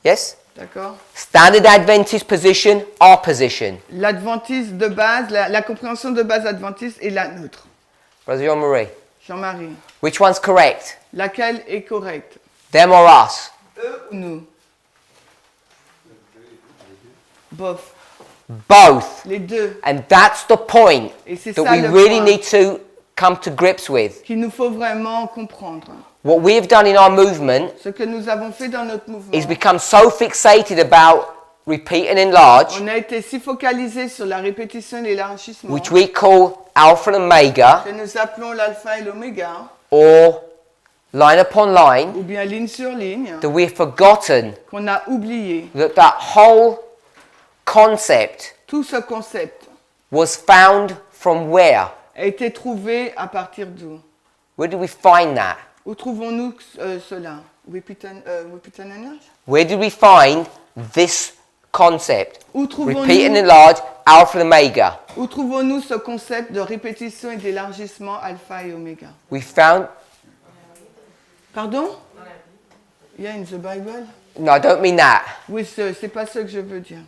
Yes? D'accord? Standard Adventist position, our position. L'adventiste de base, la compréhension de base adventiste est la nôtre. Brother Jean-Marie, Jean-Marie, which one's correct? laquelle est correcte? Them or us? Eux ou nous? Bof. Both. Les deux. And that's the point Et c'est that ça we le really point need to come to grips with. qu'il nous faut vraiment comprendre. What we have done in our movement Ce que nous avons fait dans notre mouvement. is become so fixated about repeat and enlarge, On a été si focalisé sur la répétition et l'élargissement which we call alpha and omega, que nous appelons l'alpha et l'oméga, or line upon line, ou bien ligne sur ligne, that we've forgotten qu'on a oublié. that whole concept Tout ce concept was found from where? a été trouvé à partir d'où? Where did we find that? Où trouvons-nous cela? Repeat and enlarge? Where did we find this concept? Où Repeat and trouvons-nous enlarge, alpha and omega. où trouvons-nous ce concept de répétition et d'élargissement alpha et oméga? We found, Pardon? Yeah, in the Bible. No, I don't mean that. Oui, c'est pas ce que je veux dire.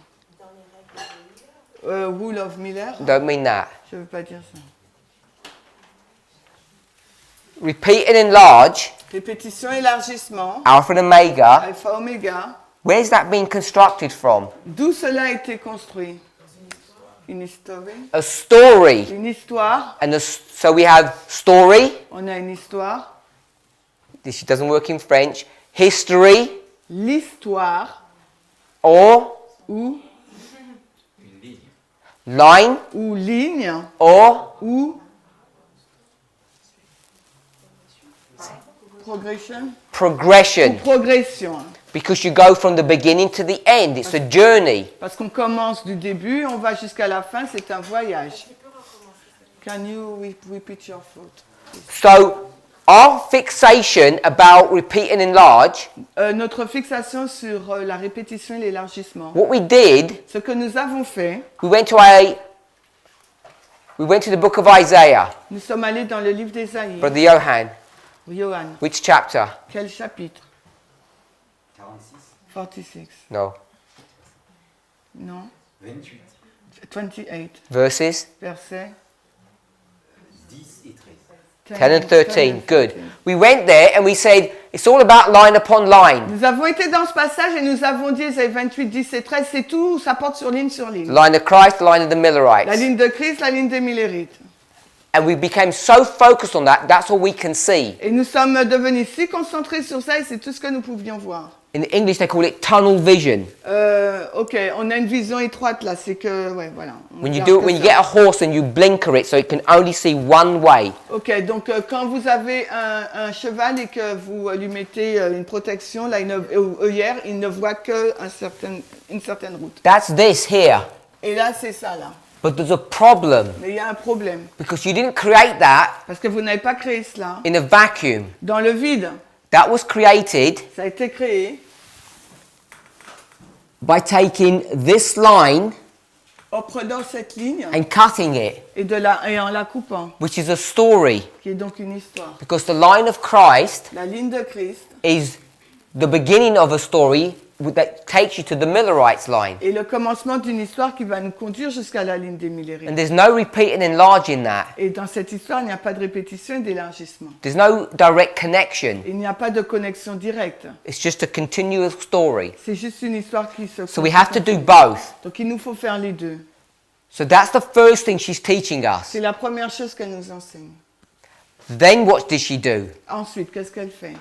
Rule of Miller. Don't mean that. Je veux pas dire ça. Repeat and enlarge, Répétition, élargissement. alpha and omega. Alpha, oméga. Where's that being constructed from? D'où cela a été construit? Une histoire. A story. Une histoire. And so we have story. On a une histoire. This doesn't work in French. History. L'histoire. Or Ou. line. Ou ligne. Or Ou. Progression. progression. Ou progression. Because you go from the beginning to the end. It's a journey. Parce qu'on commence du début, on va jusqu'à la fin, c'est un voyage. Can you repeat your thought? So our fixation about repeat and enlarge, Notre fixation sur la répétition et l'élargissement. what we did, Ce que nous avons fait, we went to the book of Isaiah. nous sommes allés dans le livre d'Ésaïe. Brother Johan, Johan, which chapter? quel chapitre? 46. 46. No. Non? 28. 28. Verses Verset 10 et 13. 10 and 13. Good. We went there and we said, it's all about line upon line. Nous avons été dans ce passage et nous avons dit, Ésaïe 28, 10 et 13, c'est tout, ça porte sur ligne sur ligne. The line of Christ, the line of the La Millerites. ligne de Christ, la ligne des Millérites. And we became so focused on that, that's all we can see. Et nous sommes devenus si concentrés sur ça et c'est tout ce que nous pouvions voir. In English, they call it tunnel vision. Ok, on a une vision étroite là, c'est que, ouais, voilà. on When you regarde do it, que when you ça. get a horse and you blinker it so it can only see one way. Ok, donc quand vous avez un cheval et que vous lui mettez une protection, là, œillère, il ne voit que une certaine route. That's this here. Et là, c'est ça là. But there's a problem Mais il y a un problème. because you didn't create that Parce que vous n'avez pas créé cela in a vacuum. dans le vide. That was created Ça a été créé by taking this line en prenant cette ligne and cutting it, et en la coupant, which is a story. qui est donc une histoire. Because the line of Christ La ligne de Christ is the beginning of a story that takes you to the Millerites line. est le commencement d'une histoire qui va nous conduire jusqu'à la ligne des And Millérites. there's no repeat and enlarge in that. Et dans cette histoire, il n'y a pas de répétition et d'élargissement. There's no direct connection. Il n'y a pas de connexion directe. It's just a continuous story. C'est juste une histoire qui se So we have to do both. Donc il nous faut faire les deux. So that's the first thing she's teaching us. C'est la première chose qu'elle nous enseigne. Then what did she do? Ensuite, qu'est-ce qu'elle fait?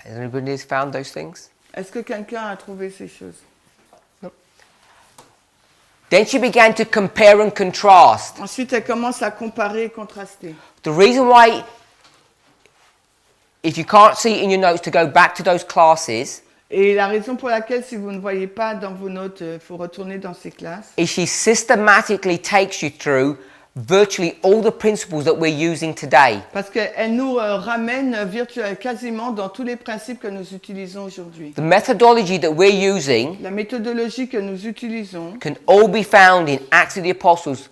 Has anybody found those things? Est-ce que quelqu'un a trouvé ces choses? Then she began to compare and contrast. Ensuite, elle commence à comparer et contraster. The reason why, if you can't see it in your notes, to go back to those classes, Et la raison pour laquelle, si vous ne voyez pas dans vos notes, il faut retourner dans ces classes, is she systematically takes you through virtually all the principles that we're using today. parce qu'elle nous ramène quasiment dans tous les principes que nous utilisons aujourd'hui. The methodology that we're using La méthodologie que nous utilisons can all be found in Acts of the Apostles,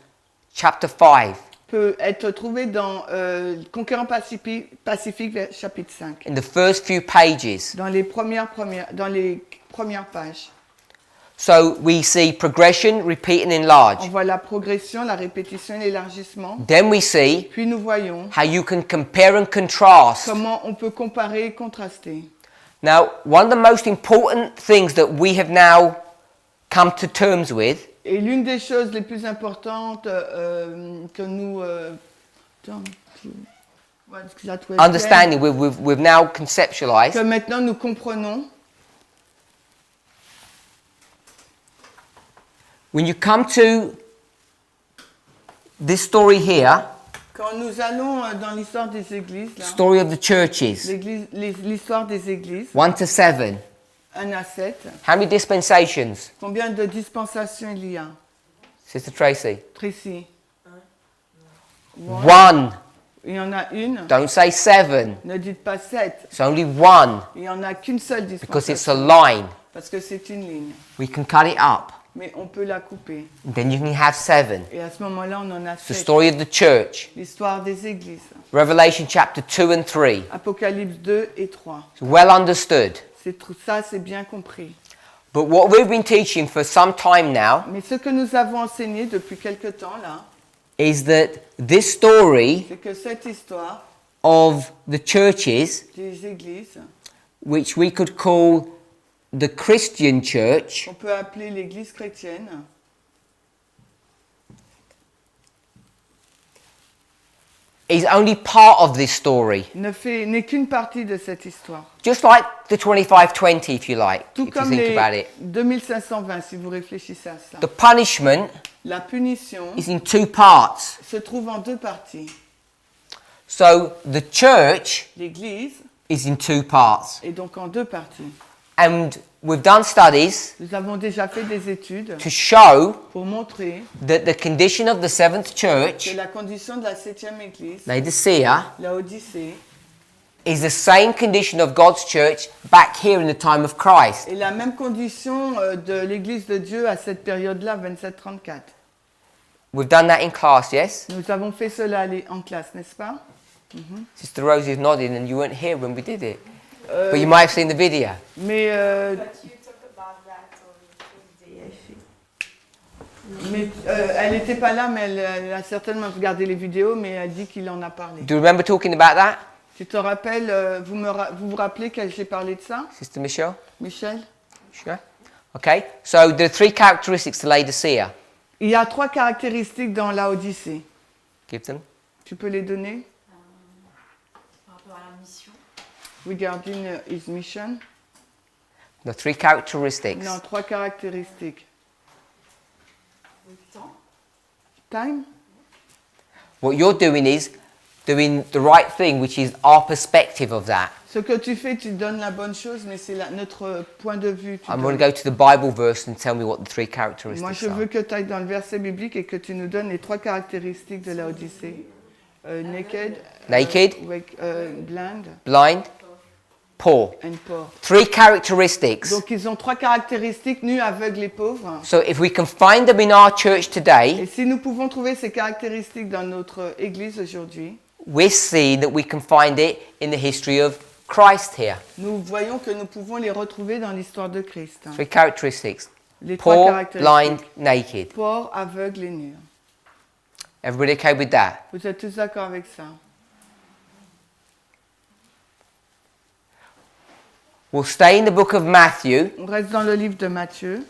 chapter 5, peut être trouvée dans Conquérant Pacifique, chapitre 5, in the first few pages. dans les premières pages. So we see progression, repeat and On enlarge. voit la progression, la répétition et l'élargissement. Then we see Puis nous voyons how you can compare and contrast. comment on peut comparer et contraster. Now, one of the most important things that we have now come to terms with Et l'une des choses les plus importantes que nous understanding, we've now conceptualized, que maintenant nous comprenons, when you come to this story here, quand nous allons dans l'histoire des églises, là, story of the churches, l'histoire des églises, 1 to 7, 1 à 7, how many dispensations? combien de dispensations il y a? Sister Tracy? Tracy. One. Il y en a une. Don't say 7. Ne dites pas 7. It's only one Il n'y en a qu'une seule because it's dispensation. a line. Parce que c'est une ligne. We can cut it up. Mais on peut la couper. Then you can have 7. Et à ce moment-là, on en a It's the 7. story of the church. L'histoire des églises. Revelation chapter 2 and 3. Apocalypse 2 et 3. It's well understood. Ça, c'est bien compris. But what we've been teaching for some time now Mais ce que nous avons enseigné depuis quelque temps là, is that this story c'est que cette histoire of the churches, des églises, which we could call the Christian church, qu'on peut appeler l'église chrétienne, is only part of this story. n'est qu'une partie de cette histoire. Just like the 2520, if you like, Tout if you comme think les about it. 2520, si vous réfléchissez à ça. The punishment La punition is in two parts. se trouve en deux parties. So the church L'église is in two parts. est donc en deux parties. And we've done studies Nous avons déjà fait des études to show pour montrer that the condition of the seventh que church, la condition de la septième église, Laodicea, la Odyssée, is the same condition of God's church back here in the time of Christ. est la même condition de l'église de Dieu à cette période-là, 27-34. We've done that in class, yes? Nous avons fait cela en classe, n'est-ce pas? Sister Rose is nodding and you weren't here when we did it. But you might have seen the video. Mais, elle n'était pas là, mais elle a certainement regardé les vidéos, mais elle dit qu'il en a parlé. Do you remember talking about that, Tu te rappelles, vous vous rappelez que j'ai parlé de ça, Sister Michelle? Michel? Sure. Okay, so there are three characteristics to Laodicea. Il y a trois caractéristiques dans la Odyssée. Give them. Tu peux les donner? Par rapport à la mission. Regarding his mission. The three characteristics. Non, trois caractéristiques. Le temps. Time? What you're doing is doing the right thing, which is our perspective of that. Ce que tu fais, tu donnes la bonne chose, mais c'est notre point de vue. I'm going to go to the Bible verse and tell me what the three characteristics Moi, je veux are. que tu ailles dans le verset biblique et que tu nous donnes les trois caractéristiques de la Odyssée. Naked, Naked. blind Blind, poor. and poor. Three characteristics. Donc, ils ont trois caractéristiques, nus, aveugles et pauvres. So if we can find them in our church Et today, si nous pouvons trouver ces caractéristiques dans notre Église aujourd'hui, we see that we can find it in the history of Christ here. nous voyons que nous pouvons les retrouver dans l'histoire de Christ. Three characteristics. Les trois Poor, blind, caractéristiques. naked. Pauvre, aveugle et nu. Everybody okay with that? Vous êtes tous d'accord avec ça? We'll stay in the book of Matthew. On reste dans le livre de Matthieu.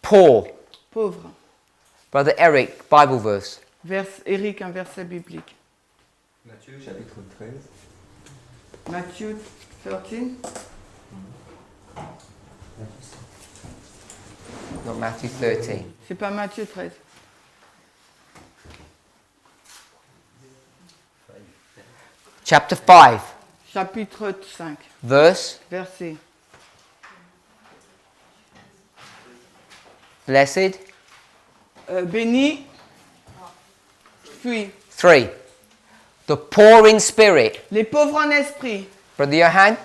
Poor. Pauvre. Brother Eric, Bible verse. Éric, un verset biblique. Matthieu, chapitre 13. Matthieu 13. Not Matthew 13. C'est pas Matthieu 13. Chapter 5, Chapitre 5. verse. Verset. Blessed. Béni. Puis. 3. The poor in spirit. Les pauvres en esprit. Brother Johan,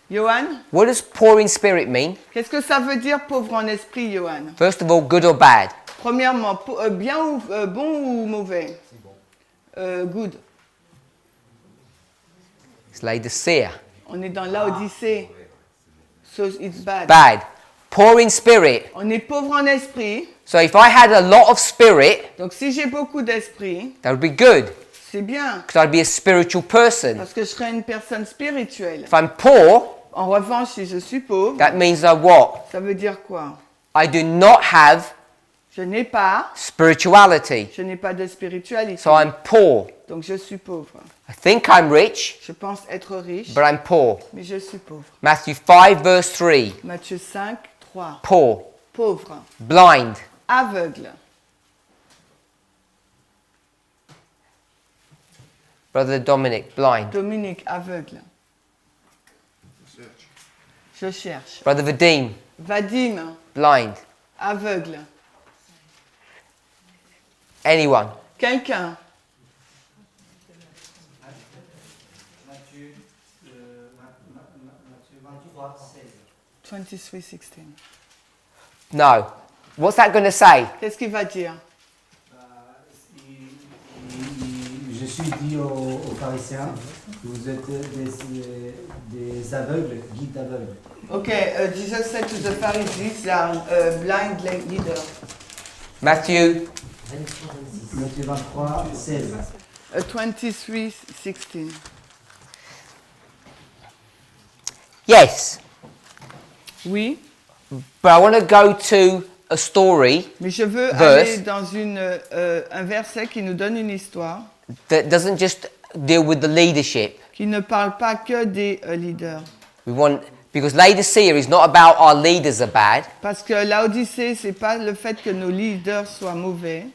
Johan, what does poor in spirit mean? qu'est-ce que ça veut dire pauvre en esprit, Johan? First of all, good or bad? Premièrement, bien ou bon ou mauvais? Good. It's Laodicea. On est dans l'Odyssée. So it's bad. Bad. Poor in spirit. On est pauvre en esprit. So if I had a lot of spirit, Donc si j'ai beaucoup d'esprit, that would be good, c'est bien. because I'd be a spiritual person. Parce que je serai une personne spirituelle. If I'm poor, En revanche, si je suis pauvre, that means that what? ça veut dire quoi? I do not have Je n'ai pas spirituality. de spiritualité. So I'm poor. Donc je suis pauvre. I think I'm rich, Je pense être riche, but I'm poor. mais je suis pauvre. Matthew 5, verse 3. Matthieu 5, 3. Poor, Pauvre, blind. aveugle. Brother Dominic, blind. Dominique, aveugle. Je cherche. Brother Vadim, Vadim, blind. aveugle. Anyone? Quelqu'un. Matthieu 23, 16. 23, 16. No. What's that going to say? Qu'est-ce qu'il va dire? Je je suis dit aux pharisiens, vous êtes des aveugles, guides d'aveugles. Okay, Jesus said to the Pharisees, they are blind leaders. Matthew Matthieu 23, 16. 23:16. Yes, Oui, but I want to go to a story mais je veux Verse. aller dans un verset qui nous donne une histoire, that doesn't just deal with the leadership. qui ne parle pas que des leaders. Because Laodicea is not about our leaders are bad. Parce que l'Odyssée, c'est pas le fait que nos leaders soient mauvais,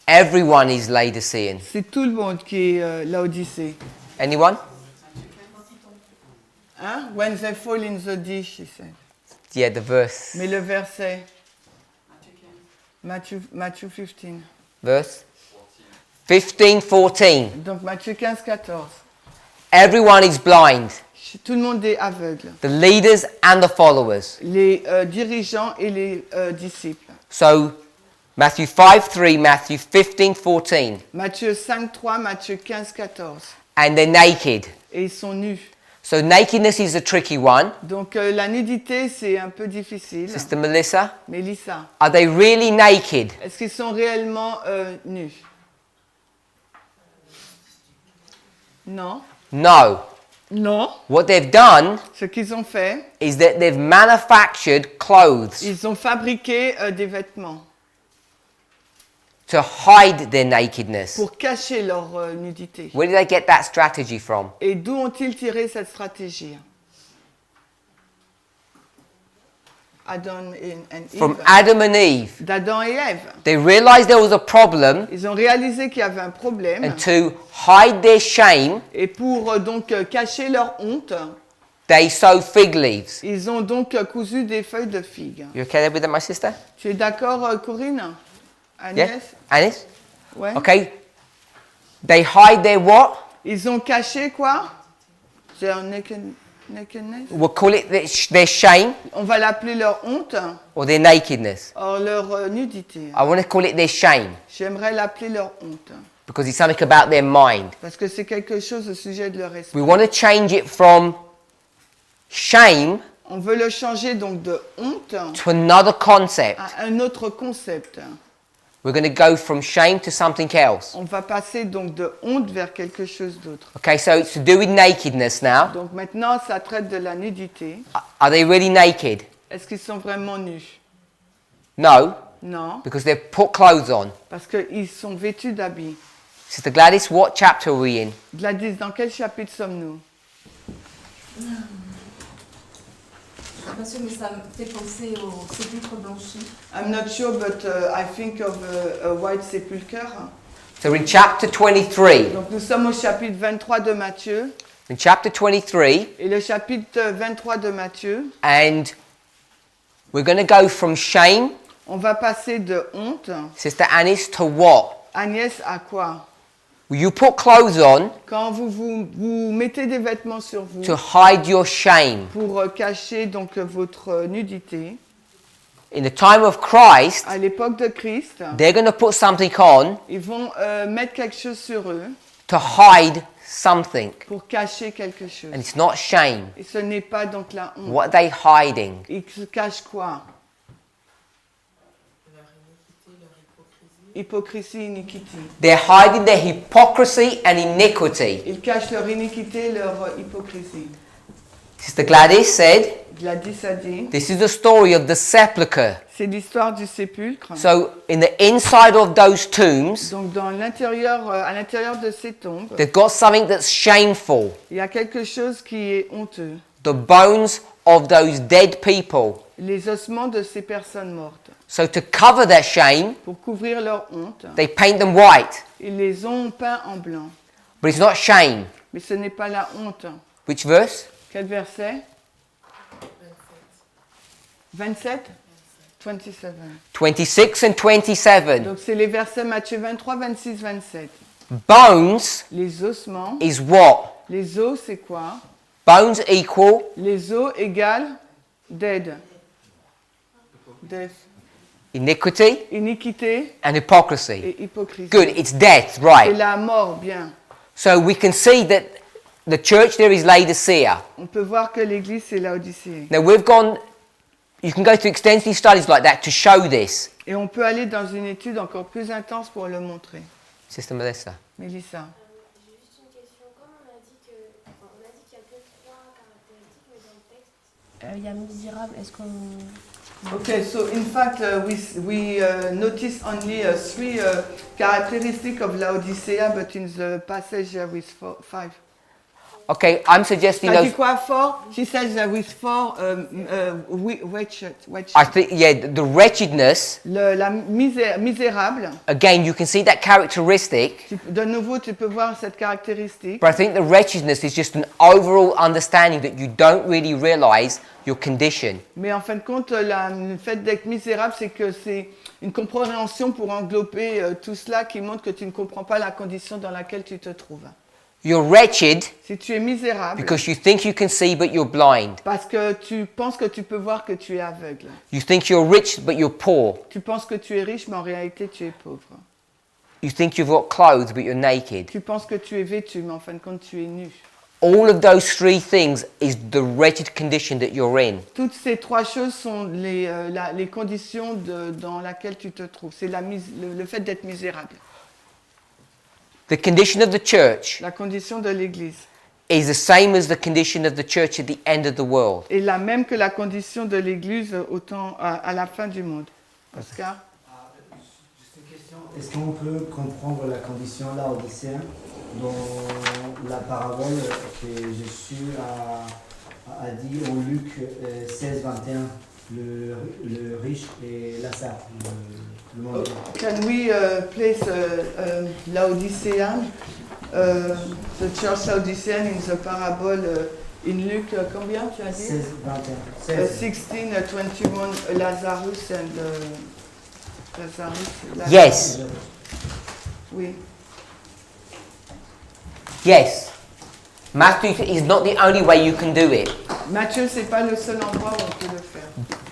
Everyone is Laodicean. c'est tout le monde qui est l'Odyssée. Anyone? Hein? When they fall in the dish, he said. Yeah, the verse. Mais le verset, Matthieu 15. Verse 15, 14. Donc Matthieu 15, 14. Everyone is blind. Tout le monde est aveugle. The leaders and the followers. Les dirigeants et les disciples. So, Matthew 5, 3, Matthew 15, 14. Matthieu 5, 3, Matthieu 15, 14. And they're naked. Et ils sont nus. So nakedness is a tricky one. Donc la nudité, c'est un peu difficile. Sister Melissa, Mélissa, are they really naked? est-ce qu'ils sont réellement nus? Non. No. Non. What they've done Ce qu'ils ont fait, is that they've manufactured clothes ils ont fabriqué des vêtements to hide their nakedness. pour cacher leur nudité. Where did they get that strategy from? Et d'où ont-ils tiré cette stratégie? Adam and Eve. From Adam and Eve. D'Adam et Ève. They realized there was a problem, Ils ont réalisé qu'il y avait un problème. and to hide their shame, Et pour donc cacher leur honte, they sew fig leaves. ils ont donc cousu des feuilles de figue. You okay there with that, my sister? Tu es d'accord, Corinne? Agnès? Yeah? Anis? Ouais. Okay. They hide their what? Ils ont caché quoi? Their nakedness? We'll call it their shame On va l'appeler leur honte, or their nakedness. or leur nudité. I want to call it their shame J'aimerais l'appeler leur honte, because it's something about their mind. parce que c'est quelque chose au sujet de leur esprit. We want to change it from shame On veut le changer donc de honte to another concept. à un autre concept. We're going to go from shame to something else. On va passer donc de honte vers quelque chose d'autre. Okay, so it's to do with nakedness now. Donc maintenant, ça traite de la nudité. Are they really naked? Est-ce qu'ils sont vraiment nus? No, Non, because they've put clothes on. parce qu'ils sont vêtus d'habits. Sister Gladys, what chapter are we in? Gladys, dans quel chapitre sommes-nous? Je suis pas sûre, mais ça me fait penser au sépulcre blanchi. I'm not sure, but I think of a white sepulchre. So we're in chapter 23. Donc nous sommes au chapitre 23 de Matthieu. In chapter 23, Et le chapitre 23 de Matthieu, and we're going to go from shame, on va passer de honte. Sister Anis, to what? Agnès, à quoi? You put clothes on Quand vous mettez des vêtements sur vous to hide your shame. pour cacher donc votre nudité, In the time of Christ, à l'époque de Christ, they're going to put something on ils vont mettre quelque chose sur eux to hide something. pour cacher quelque chose. And it's not shame. Et ce n'est pas donc la honte. What are they hiding? Ils se cachent quoi? Hypocrisie, iniquité. They're hiding their hypocrisy and iniquity. Ils cachent leur iniquité, leur hypocrisie. Sister Gladys said, Gladys a dit, this is the story of the sepulchre. c'est l'histoire du sépulcre. So in the inside of those tombs, Donc dans l'intérieur, à l'intérieur de ces tombes, they've got something that's shameful. il y a quelque chose qui est honteux. The bones of those dead people. Les ossements de ces personnes mortes. So to cover their shame, Pour couvrir leur honte, they paint them white. ils les ont peints en blanc. But it's not shame. Mais ce n'est pas la honte. Which verse? Quel verset? 27? 27. 26 and 27. Donc c'est les versets Matthieu 23, 26, 27. Bones Les ossements. is what? Les os, c'est quoi? Bones equal Les os égale dead. Death. iniquity Iniquité and hypocrisy. et hypocrisie. Good, it's death, C'est right. la mort, bien. So we can see that the church there is Laodicea. On peut voir que l'église, c'est Laodicée. Now we've gone, you can go through extensive studies like that to show this. Et on peut aller dans une étude encore plus intense pour le montrer. Sister Melissa. Mélissa. J'ai juste une question. Comme on a dit qu'il y a que 3 caractéristiques, mais dans le texte, il y a misérable. Est-ce qu'on... Okay, so in fact, we notice only 3 characteristics of Laodicea, but in the passage there is 5. Okay, I'm suggesting T'as dit those. quoi, 4? She says there is 4 wretched. I think, yeah, the wretchedness. La misérable. Again, you can see that characteristic. De nouveau, tu peux voir cette caractéristique. But I think the wretchedness is just an overall understanding that you don't really realize your condition. Mais en fin de compte, le fait d'être misérable, c'est que c'est une compréhension pour englober tout cela qui montre que tu ne comprends pas la condition dans laquelle tu te trouves. You're wretched Si tu es misérable, because you think you can see but you're blind. parce que tu penses que tu peux voir que tu es aveugle. You think you're rich but you're poor. Tu penses que tu es riche, mais en réalité, tu es pauvre. You think you've got clothes but you're naked. Tu penses que tu es vêtu, mais en fin de compte, tu es nu. All of those 3 things is the wretched condition that you're in. Toutes ces 3 choses sont les conditions dans lesquelles tu te trouves. C'est le fait d'être misérable. The condition of the church La condition de l'Église is the same as the condition of the church at the end of the world. est la même que la condition de l'Église à la fin du monde. Oscar? Juste une question. Est-ce qu'on peut comprendre la condition laodicéenne dans la parabole que Jésus a dit en Luc 16, 21, le riche et Lazare, le mendiant? Can we place Laodicea, the church Laodicean in the parable in Luke, combien tu as dit? 16, 21. 16, 21, Lazarus and Lazarus. Yes. Oui. Yes. Matthew is not the only way you can do it. Matthieu, c'est pas le seul endroit où on peut le faire.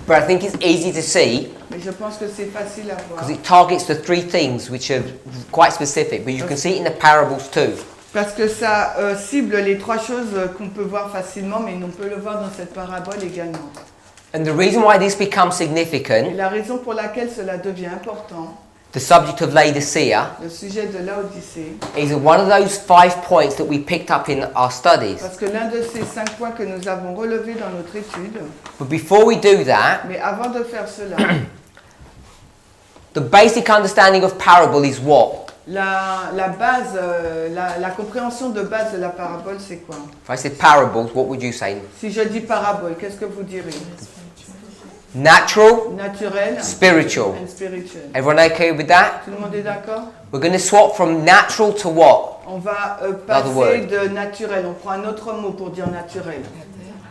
But I think it's easy to see Mais je pense que c'est facile à voir. because it targets the 3 things which are quite specific. But you can see it in the parables too. Parce que ça cible les 3 choses qu'on peut voir facilement, mais on peut le voir dans cette parabole également. And the reason why this becomes Et significant, la raison pour laquelle cela devient important, the subject of Laodicea, le sujet de Laodicée, is one of those 5 points that we picked up in our studies. parce que l'un de ces 5 points que nous avons relevés dans notre étude, But before we do that, mais avant de faire cela, the basic understanding of parable is what? la base, la compréhension de base de la parabole, c'est quoi? If I said parables, what would you say? Si je dis parabole, qu'est-ce que vous direz? Natural, Naturel spiritual. and spiritual. Everyone okay with that? Tout le monde est d'accord? We're going to swap from natural to what? On va Another word. passer de naturel, on prend un autre mot pour dire naturel.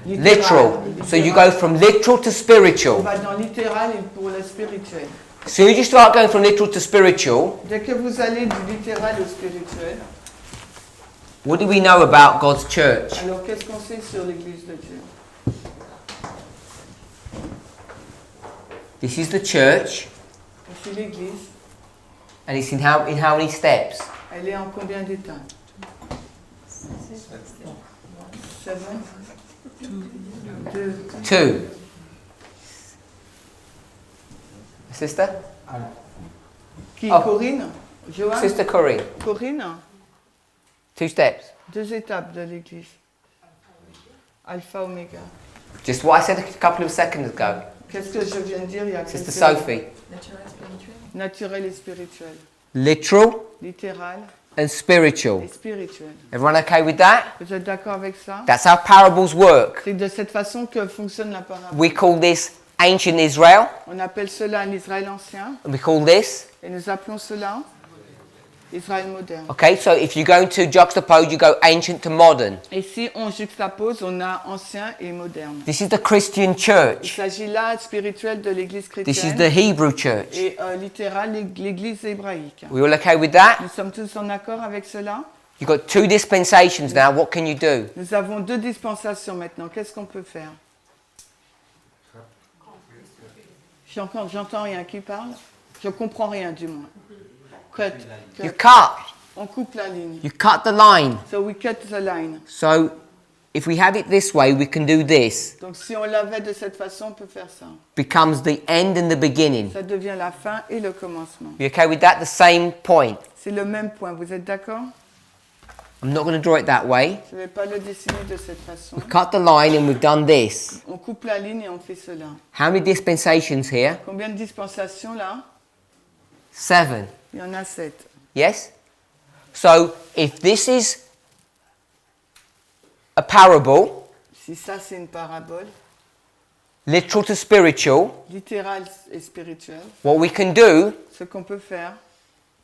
Literal. So you go from literal to On spiritual. va dans littéral et pour le spirituel. So you just start going from literal to spiritual. Dès que vous allez du littéral au spirituel, What do we know about God's church? alors qu'est-ce qu'on sait sur l'Église de Dieu? This is the church, C'est l'Église, and it's in how many steps? elle est en combien d'états? 7? 2. 2. Sister? Qui? Oh. Corinne? Joanne? Sister Corinne. Corinne? 2 steps. 2 étapes de l'Église. Alpha, oméga. Just what I said a couple of seconds ago. Qu'est-ce que je viens de dire il y a Sister quelques... Sophie. Naturel et spirituel. Literal Littéral and spiritual. et spirituel. Everyone okay with that? Vous êtes d'accord avec ça? That's how parables work. C'est de cette façon que fonctionne la parabole. We call this ancient Israel, On appelle cela l'Israël ancien and we call this. et nous appelons cela Israël moderne. Okay, so if you're going to juxtapose, you go ancient to modern. Et si on juxtapose, on a ancien et moderne. This is the Christian Il church. s'agit là spirituel de l'Église This is chrétienne the Hebrew church. et littéral l'Église hébraïque. We all okay with that? Nous sommes tous en accord avec cela? You've got 2 dispensations now. What can you do? Nous avons 2 dispensations maintenant. Qu'est-ce qu'on peut faire? J'entends rien qui parle. Je comprends rien du moins. Cut. You cut. On coupe la ligne. You cut the line. So we cut the line. So if we have it this way, we can do this. Donc si on l'avait de cette façon, on peut faire ça. Becomes the end and the beginning. Ça devient la fin et le commencement. You okay with that? The same point. C'est le même point. Vous êtes d'accord? I'm not going to draw it that way. Je ne vais pas le dessiner de cette façon. We've cut the line and we've done this. On coupe la ligne et on fait cela. How many dispensations here? Combien de dispensations là? 7. Il y en a 7. Yes? So if this is a parable, Si ça c'est une parabole, literal to spiritual, littérale et spirituelle, what we can do, ce qu'on peut faire,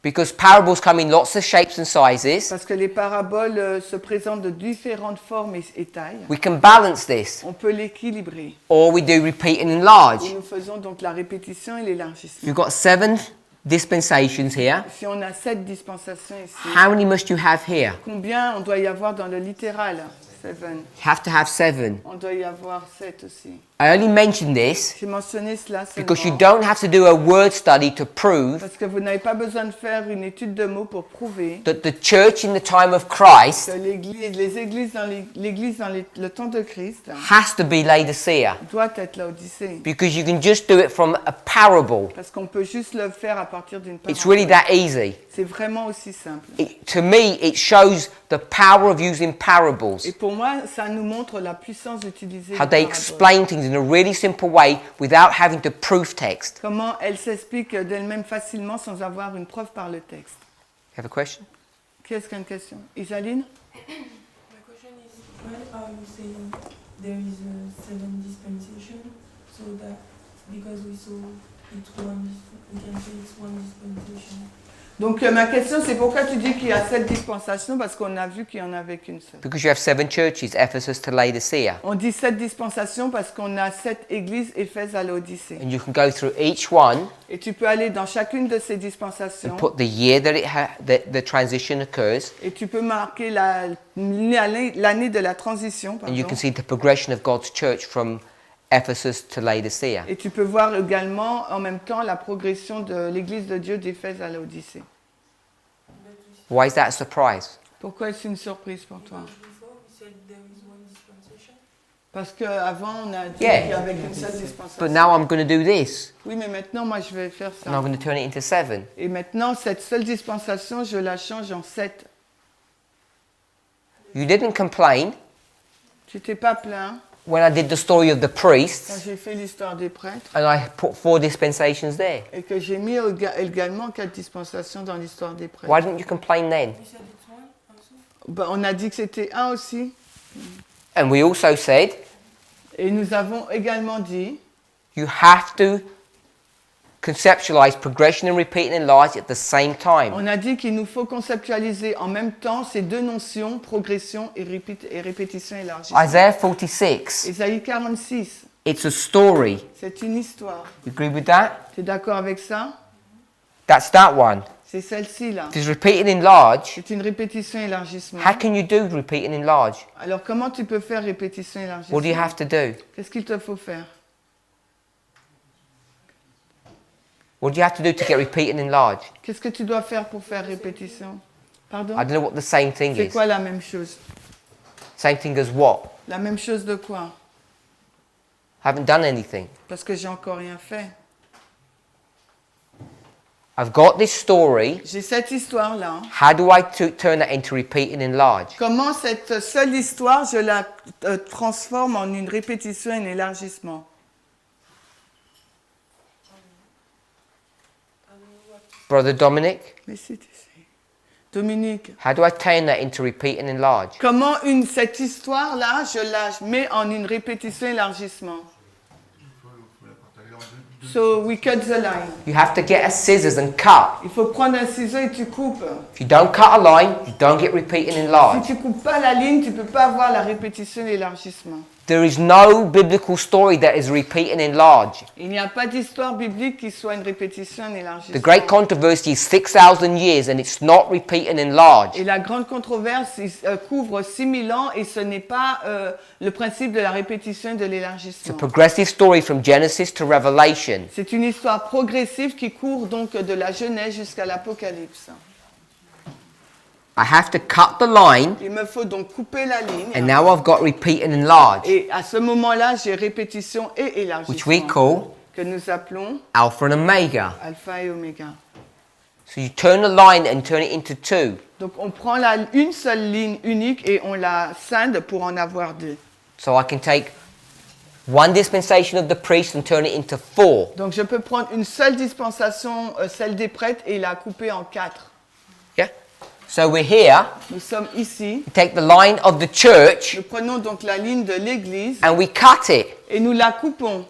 because parables come in lots of shapes and sizes, parce que les paraboles se présentent de différentes formes et tailles, we can balance this. on peut l'équilibrer. Or we do repeat and Et enlarge. nous faisons donc la répétition et l'élargissement. You've got 7 dispensations here. Si on a 7 dispensations ici, How many must you have here? combien on doit y avoir dans le littéral? 7. You have to have 7. On doit y avoir 7 aussi. I only mention this J'ai mentionné cela because you seulement don't have to do a word study to prove parce que vous n'avez pas besoin de faire une étude de mots pour prouver that the church in the time of Christ que les églises dans le temps de Christ has to be Laodicea, doit être Laodicée. because you can just do it from a parable. Parce qu'on peut juste le faire à partir d'une It's parole. really that easy. C'est vraiment aussi simple. To me, it shows the power of using parables, Et pour moi, ça nous montre la puissance d'utiliser how les they paraboles. explain things in a really simple way without having to prove text. Comment elles s'expliquent d'elles-mêmes facilement sans avoir une preuve par le texte. You have a question? Qui est-ce qui a une question? Isaline? My question is, why are you saying there is a 7 dispensation? So that because we saw it's we can say it's one dispensation. Donc ma question c'est pourquoi tu dis qu'il y a 7 dispensations parce qu'on a vu qu'il y en avait qu'une seule. Because you have 7 churches, Ephesus to Laodicea. On dit 7 dispensations parce qu'on a 7 églises Éphèse à l'Odyssée. And you can go through each one Et tu peux aller dans chacune de ces and dispensations put the year that the transition occurs, et tu peux marquer l'année de la transition. and you Pardon. can see the progression of God's church from Ephesus to Laodicea. Et tu peux voir également en même temps la progression de l'église de Dieu d'Éphèse à l'Odyssée. Why is that a surprise? Pourquoi est-ce une surprise pour toi? Because before we said there is one dispensation. Parce qu'avant on a dit Yeah. qu'il y avait qu'une seule dispensation. But now I'm going to do this, Oui, mais maintenant moi je vais faire and I'm ça. going to turn it into 7. Et maintenant cette seule dispensation, je la change en 7. You didn't complain Tu t'es pas plaint when I did the story of the quand priests, j'ai fait l'histoire des prêtres and I put 4 dispensations there. et que j'ai mis également 4 dispensations dans l'histoire des prêtres. Why didn't you complain then? We said it's one also. Ben, on a dit que c'était un aussi. And we also said Et nous avons également dit you have to conceptualize progression and repeat and enlarge at the same time. On a dit qu'il nous faut conceptualiser en même temps ces deux notions, progression et répétition élargie. Isaiah 46, Ésaïe 46, it's a story. c'est une histoire. You agree with that? Tu es d'accord avec ça? That's that one. C'est celle-ci là. If it's repeat and enlarge, C'est une répétition élargissement. how can you do repeat and enlarge? Alors comment tu peux faire répétition élargissement? What do you have to do? Qu'est-ce qu'il te faut faire? What do you have to do to get repeat and enlarge? Qu'est-ce que tu dois faire pour faire répétition? Pardon? I don't know what the same thing C'est is. quoi la même chose? Same thing as what? La même chose de quoi? I haven't done anything. Parce que j'ai encore rien fait. I've got this story. J'ai cette histoire-là. How do I turn that into repeat and enlarge? Comment cette seule histoire, je la transforme en une répétition et un élargissement? Brother Dominic, Mais si tu sais. Dominique, how do I turn that into repeat and enlarge? comment cette histoire-là, je la mets en une répétition et élargissement? So we cut the line. You have to get a scissors and cut. Il faut prendre un ciseau et tu coupes. If you don't cut a line, you don't get repeat and Si enlarge. tu coupes pas la ligne, tu peux pas avoir la répétition et l'élargissement. There is no biblical story that is repeat and enlarge. Il n'y a pas d'histoire biblique qui soit une répétition et un élargissement. The great controversy is 6,000 years and it's not repeat and enlarge. Et la grande controverse couvre 6000 ans et ce n'est pas le principe de la répétition et de It's a l'élargissement. progressive story from Genesis to Revelation. C'est une histoire progressive qui court donc de la Genèse jusqu'à l'Apocalypse. I have to cut the line, Il me faut donc couper la ligne. and now I've got repeat and enlarge, Et à ce moment-là, j'ai répétition et which we élargissement, call que nous appelons alpha and omega. alpha et oméga. So you turn the line and turn it into two. Donc on prend une seule ligne unique et on la scinde pour en avoir deux. So I can take one dispensation of the priest and turn it into four. Donc je peux prendre une seule dispensation, celle des prêtres, et la couper en quatre. Yeah? So we're here. Nous sommes ici. We take the line of the church Nous prenons donc la ligne de l'Église and we cut it et nous la coupons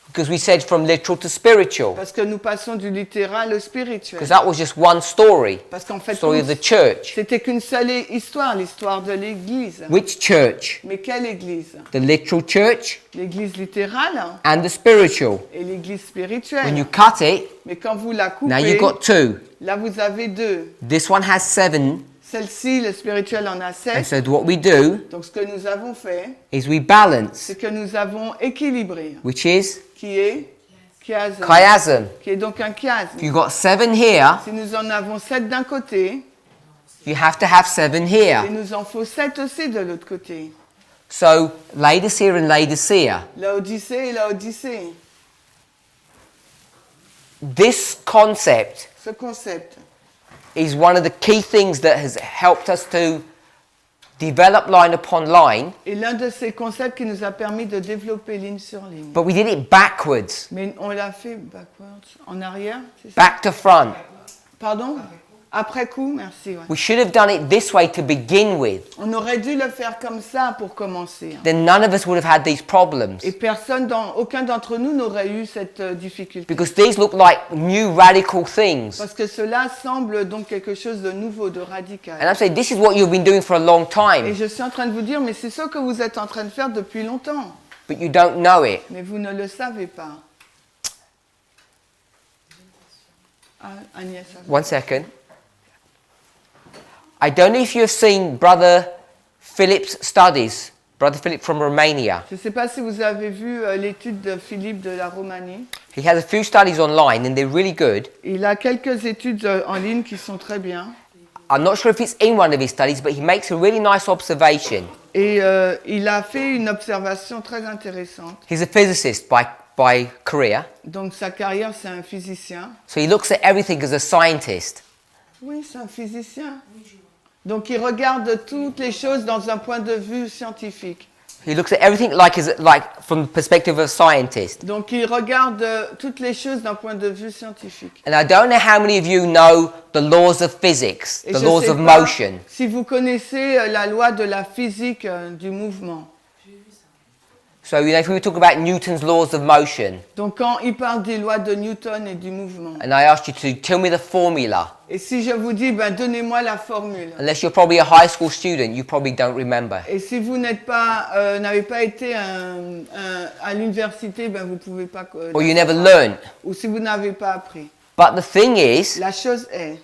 because we said from literal to spiritual. parce que nous passons du littéral au spirituel. Because that was just one story. Parce qu'en fait, Story of the church. c'était qu'une seule histoire, l'histoire de l'Église. Which church? Mais quelle Église? The literal church L'Église littérale and the spiritual. et l'Église When spirituelle. you cut it, Mais quand vous la now you've coupez, got two. là vous avez deux. This one has 7. Celle-ci, le spirituel en a And 7. so what we do Donc ce que nous avons fait, is we balance, c'est que nous avons équilibré, which is qui est chiasme, chiasm. qui est donc un If chiasme. you've got 7 here, Si nous en avons 7 d'un côté, you have to have 7 il here. nous en faut 7 aussi de l'autre côté. So Laodicea and Laodicea. La Odyssée et la Odyssée. This concept Ce concept, is one of the key things that has helped us to develop line upon line, est l'un de ces concepts qui nous a permis de développer ligne sur ligne. but we did it backwards, Mais on l'a fait backwards, en arrière, c'est ça? back to front. Pardon? Après coup, merci. Ouais. We should have done it this way to begin with. On aurait dû le faire comme ça pour commencer. Hein. Then none of us would have had these problems. Et aucun d'entre nous n'aurait eu cette difficulté. Because these look like new radical things. Parce que cela semble donc quelque chose de nouveau, de radical. And I'm saying this is what you've been doing for a long Et time, je suis en train de vous dire, mais c'est ce que vous êtes en train de faire depuis longtemps. but you don't know it. Mais vous ne le savez pas. Ah, Agnès. One second. I don't know if you've seen Brother Philip's studies, Brother Philip from Romania. Je ne sais pas si vous avez vu l'étude de Philippe de la Roumanie. He has a few studies online and they're really good. Il a quelques études en ligne qui sont très bien. I'm not sure if it's in one of his studies, but he makes a really nice observation. Et il a fait une observation très intéressante. He's a physicist by career, Donc sa carrière, c'est un physicien. so he looks at everything as a scientist. Oui, c'est un physicien. Donc il regarde toutes les choses dans un point de vue scientifique. He looks at everything like from the perspective of a scientist. Donc il regarde toutes les choses d'un point de vue scientifique. And I don't know how many of you know the laws of physics, Et the je laws sais of pas motion. si vous connaissez la loi de la physique du mouvement. So, you know, if we were talking about Newton's laws of motion, Donc quand il parle des lois de Newton et du mouvement. and I asked you to tell me the formula, Et si je vous dis, ben, donnez-moi la formule. unless you're probably a high school student, you probably don't remember. Et si vous n'avez pas été à l'université, ben, vous ne pouvez pas... Or you never learned. Ou si vous n'avez pas appris. But the thing is, La chose est,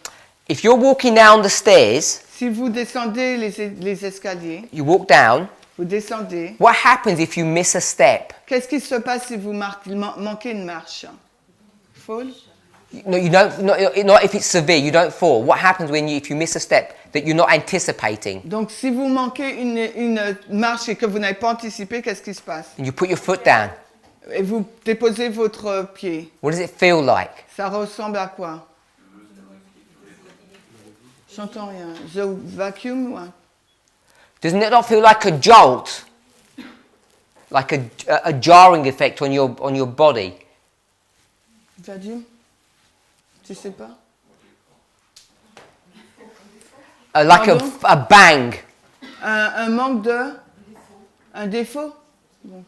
if you're walking down the stairs, si vous descendez les escaliers, you walk down, vous descendez, what happens if you miss a step? qu'est-ce qui se passe si vous manquez une marche? Fall? No, you don't. Not if it's severe. You don't fall. What happens if you miss a step that you're not anticipating, Donc si vous manquez une marche et que vous n'avez pas anticipé, qu'est-ce qui se passe? and you put your foot down? Et vous déposez votre pied. What does it feel like? Ça ressemble à quoi? J'entends rien. The vacuum? Ouais. Doesn't it not feel like a jolt, like a jarring effect on your body? Vacuum? Tu sais pas? Like Pardon? a bang. Un manque de... Un défaut? Donc,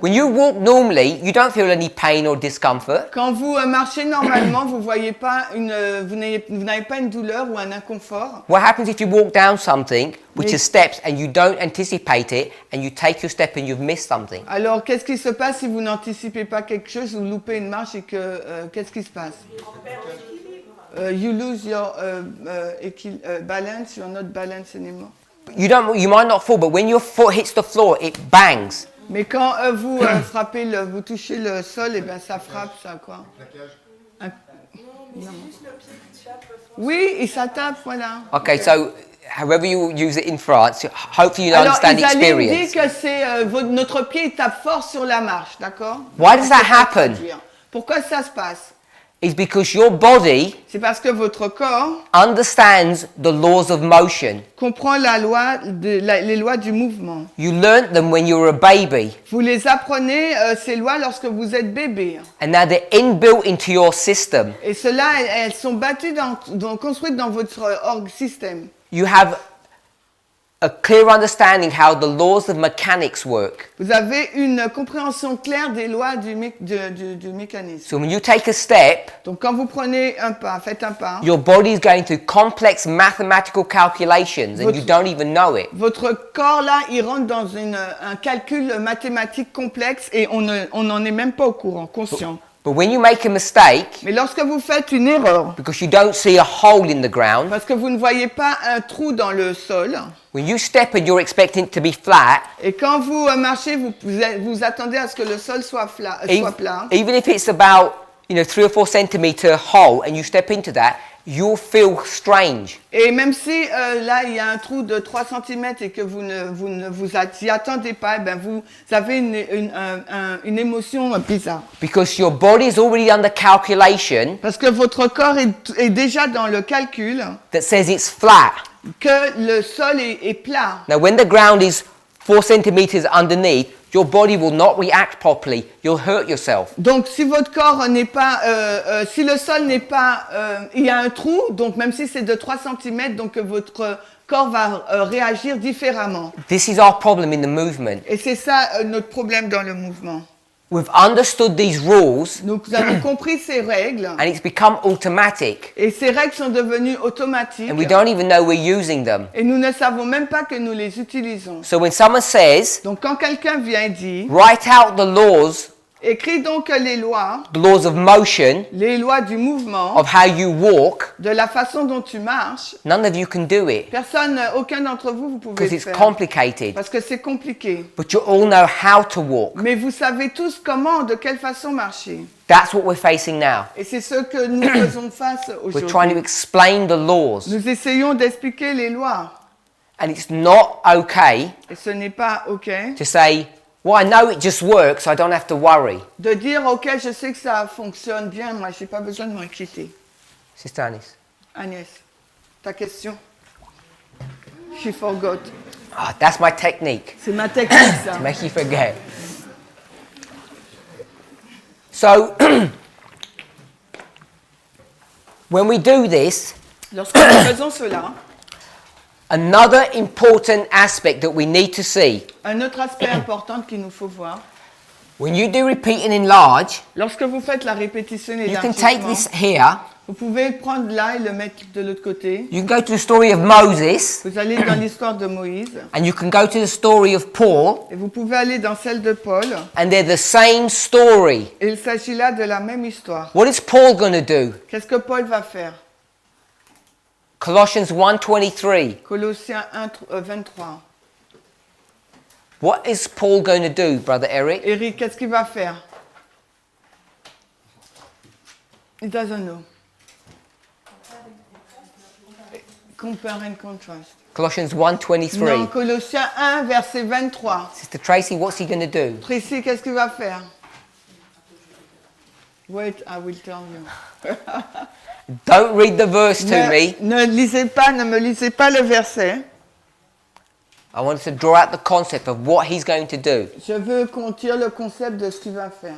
When you walk normally, you don't feel any pain or discomfort. quand vous marchez normalement, vous voyez pas vous n'avez pas une douleur ou un inconfort. What happens if you walk down something, which Mais- is steps, and you don't anticipate it, and you take your step and you've missed something? Alors, qu'est-ce qui se passe si vous n'anticipez pas quelque chose, vous loupez une marche et que qu'est-ce qui se passe? You lose your balance. You're not balanced anymore. You might not fall, but when your foot hits the floor, it bangs. Mais quand vous frappez vous touchez le sol, et ben ça frappe, ça quoi? Non. Oui, et ça tape, voilà. Okay, so however you use it in France, hopefully you Alors, understand the ils allaient dire experience. que c'est notre pied tape fort sur la marche, d'accord? Why does that Je peux pas happen? traduire. Pourquoi ça se passe? It's because your body C'est parce que votre corps understands the laws of motion. comprend les lois du mouvement. You learnt them when you were a baby, Vous les apprenez, ces lois, lorsque vous êtes bébé. and now they're inbuilt into your system. Et cela, elles sont battues, construites dans votre système. You have a clear understanding how the laws of mechanics work. Vous avez une compréhension claire des lois du mécanisme. So when you take a step, Donc quand vous prenez un pas, faites un pas, your body is going through complex mathematical calculations and you don't even know it. votre corps là, il rentre dans un calcul mathématique complexe et on n'en est même pas au courant, conscient. But when you make a mistake, Mais lorsque vous faites une erreur, because you don't see a hole in the ground, parce que vous ne voyez pas un trou dans le sol, when you step and you're expecting it to be flat, et quand vous marchez, vous attendez à ce que le sol soit plat. even if it's about 3 or 4 centimeter hole and you step into that, you'll feel strange. Et même si là il y a un trou de 3 cm et que vous ne vous y attendez pas, eh ben vous avez une émotion bizarre. Because your body is already under calculation Parce que votre corps est déjà dans le calcul that says it's flat. que le sol est plat. Now when the ground is 4 centimeters underneath, your body will not react properly. You'll hurt yourself. Donc si votre corps n'est pas, si le sol n'est pas, il y a un trou, donc même si c'est de 3 cm, donc votre corps va réagir différemment. This is our problem in the movement. Et c'est ça notre problème dans le mouvement. We've understood these rules Nous avons compris ces règles and it's become automatic et ces règles sont devenues automatiques and we don't even know we're using them. et nous ne savons même pas que nous les utilisons. So when someone says, Donc quand quelqu'un vient dire, write out the laws écris donc les lois of motion, du mouvement, of how you walk, de la façon dont tu marches, none of you can do it aucun d'entre vous pouvez because le it's faire. complicated. Parce que c'est compliqué. But you all know how to walk. Mais vous savez tous comment, de quelle façon marcher. That's what we're facing now. Et c'est ce que nous faisons face We're trying to aujourd'hui. explain the laws. Nous essayons d'expliquer les lois. And it's not okay Et ce n'est pas OK to say, well, I know it just works, so I don't have to worry. de dire OK, je sais que ça fonctionne bien, moi je n'ai pas besoin de m'inquiéter. Sister Anis. Agnès, ta question? She forgot. Ah, that's my technique, C'est ma technique ça. to make you forget. So, when we do this, Lorsque nous faisons cela, another important aspect that we need to see, un autre aspect important qu'il nous faut voir, when you do repeat and enlarge, lorsque vous faites la répétition et you can take l'élargissement, this here, vous pouvez prendre là et le mettre de l'autre côté. you can go to the story of Moses, Vous allez dans l'histoire de Moïse and you can go to the story of Paul, et vous pouvez aller dans celle de Paul. and they're the same story. Et il s'agit là de la même histoire. What is Paul going to do? Qu'est-ce que Paul va faire? Colossians 1:23. Colossiens 1, 23. What is Paul going to do, Brother Eric? Eric, qu'est-ce qu'il va faire? He doesn't know. Compare and contrast. Colossians Non, 1:23. Colossiens 1, verset 23. Sister Tracy, what's he going to do? Tracy, qu'est-ce qu'il va faire? Wait, I will tell you. Don't read the verse to me. Ne me lisez pas le verset. I want to draw out the concept of what he's going to do. Je veux qu'on tire le concept de ce qu'il va faire.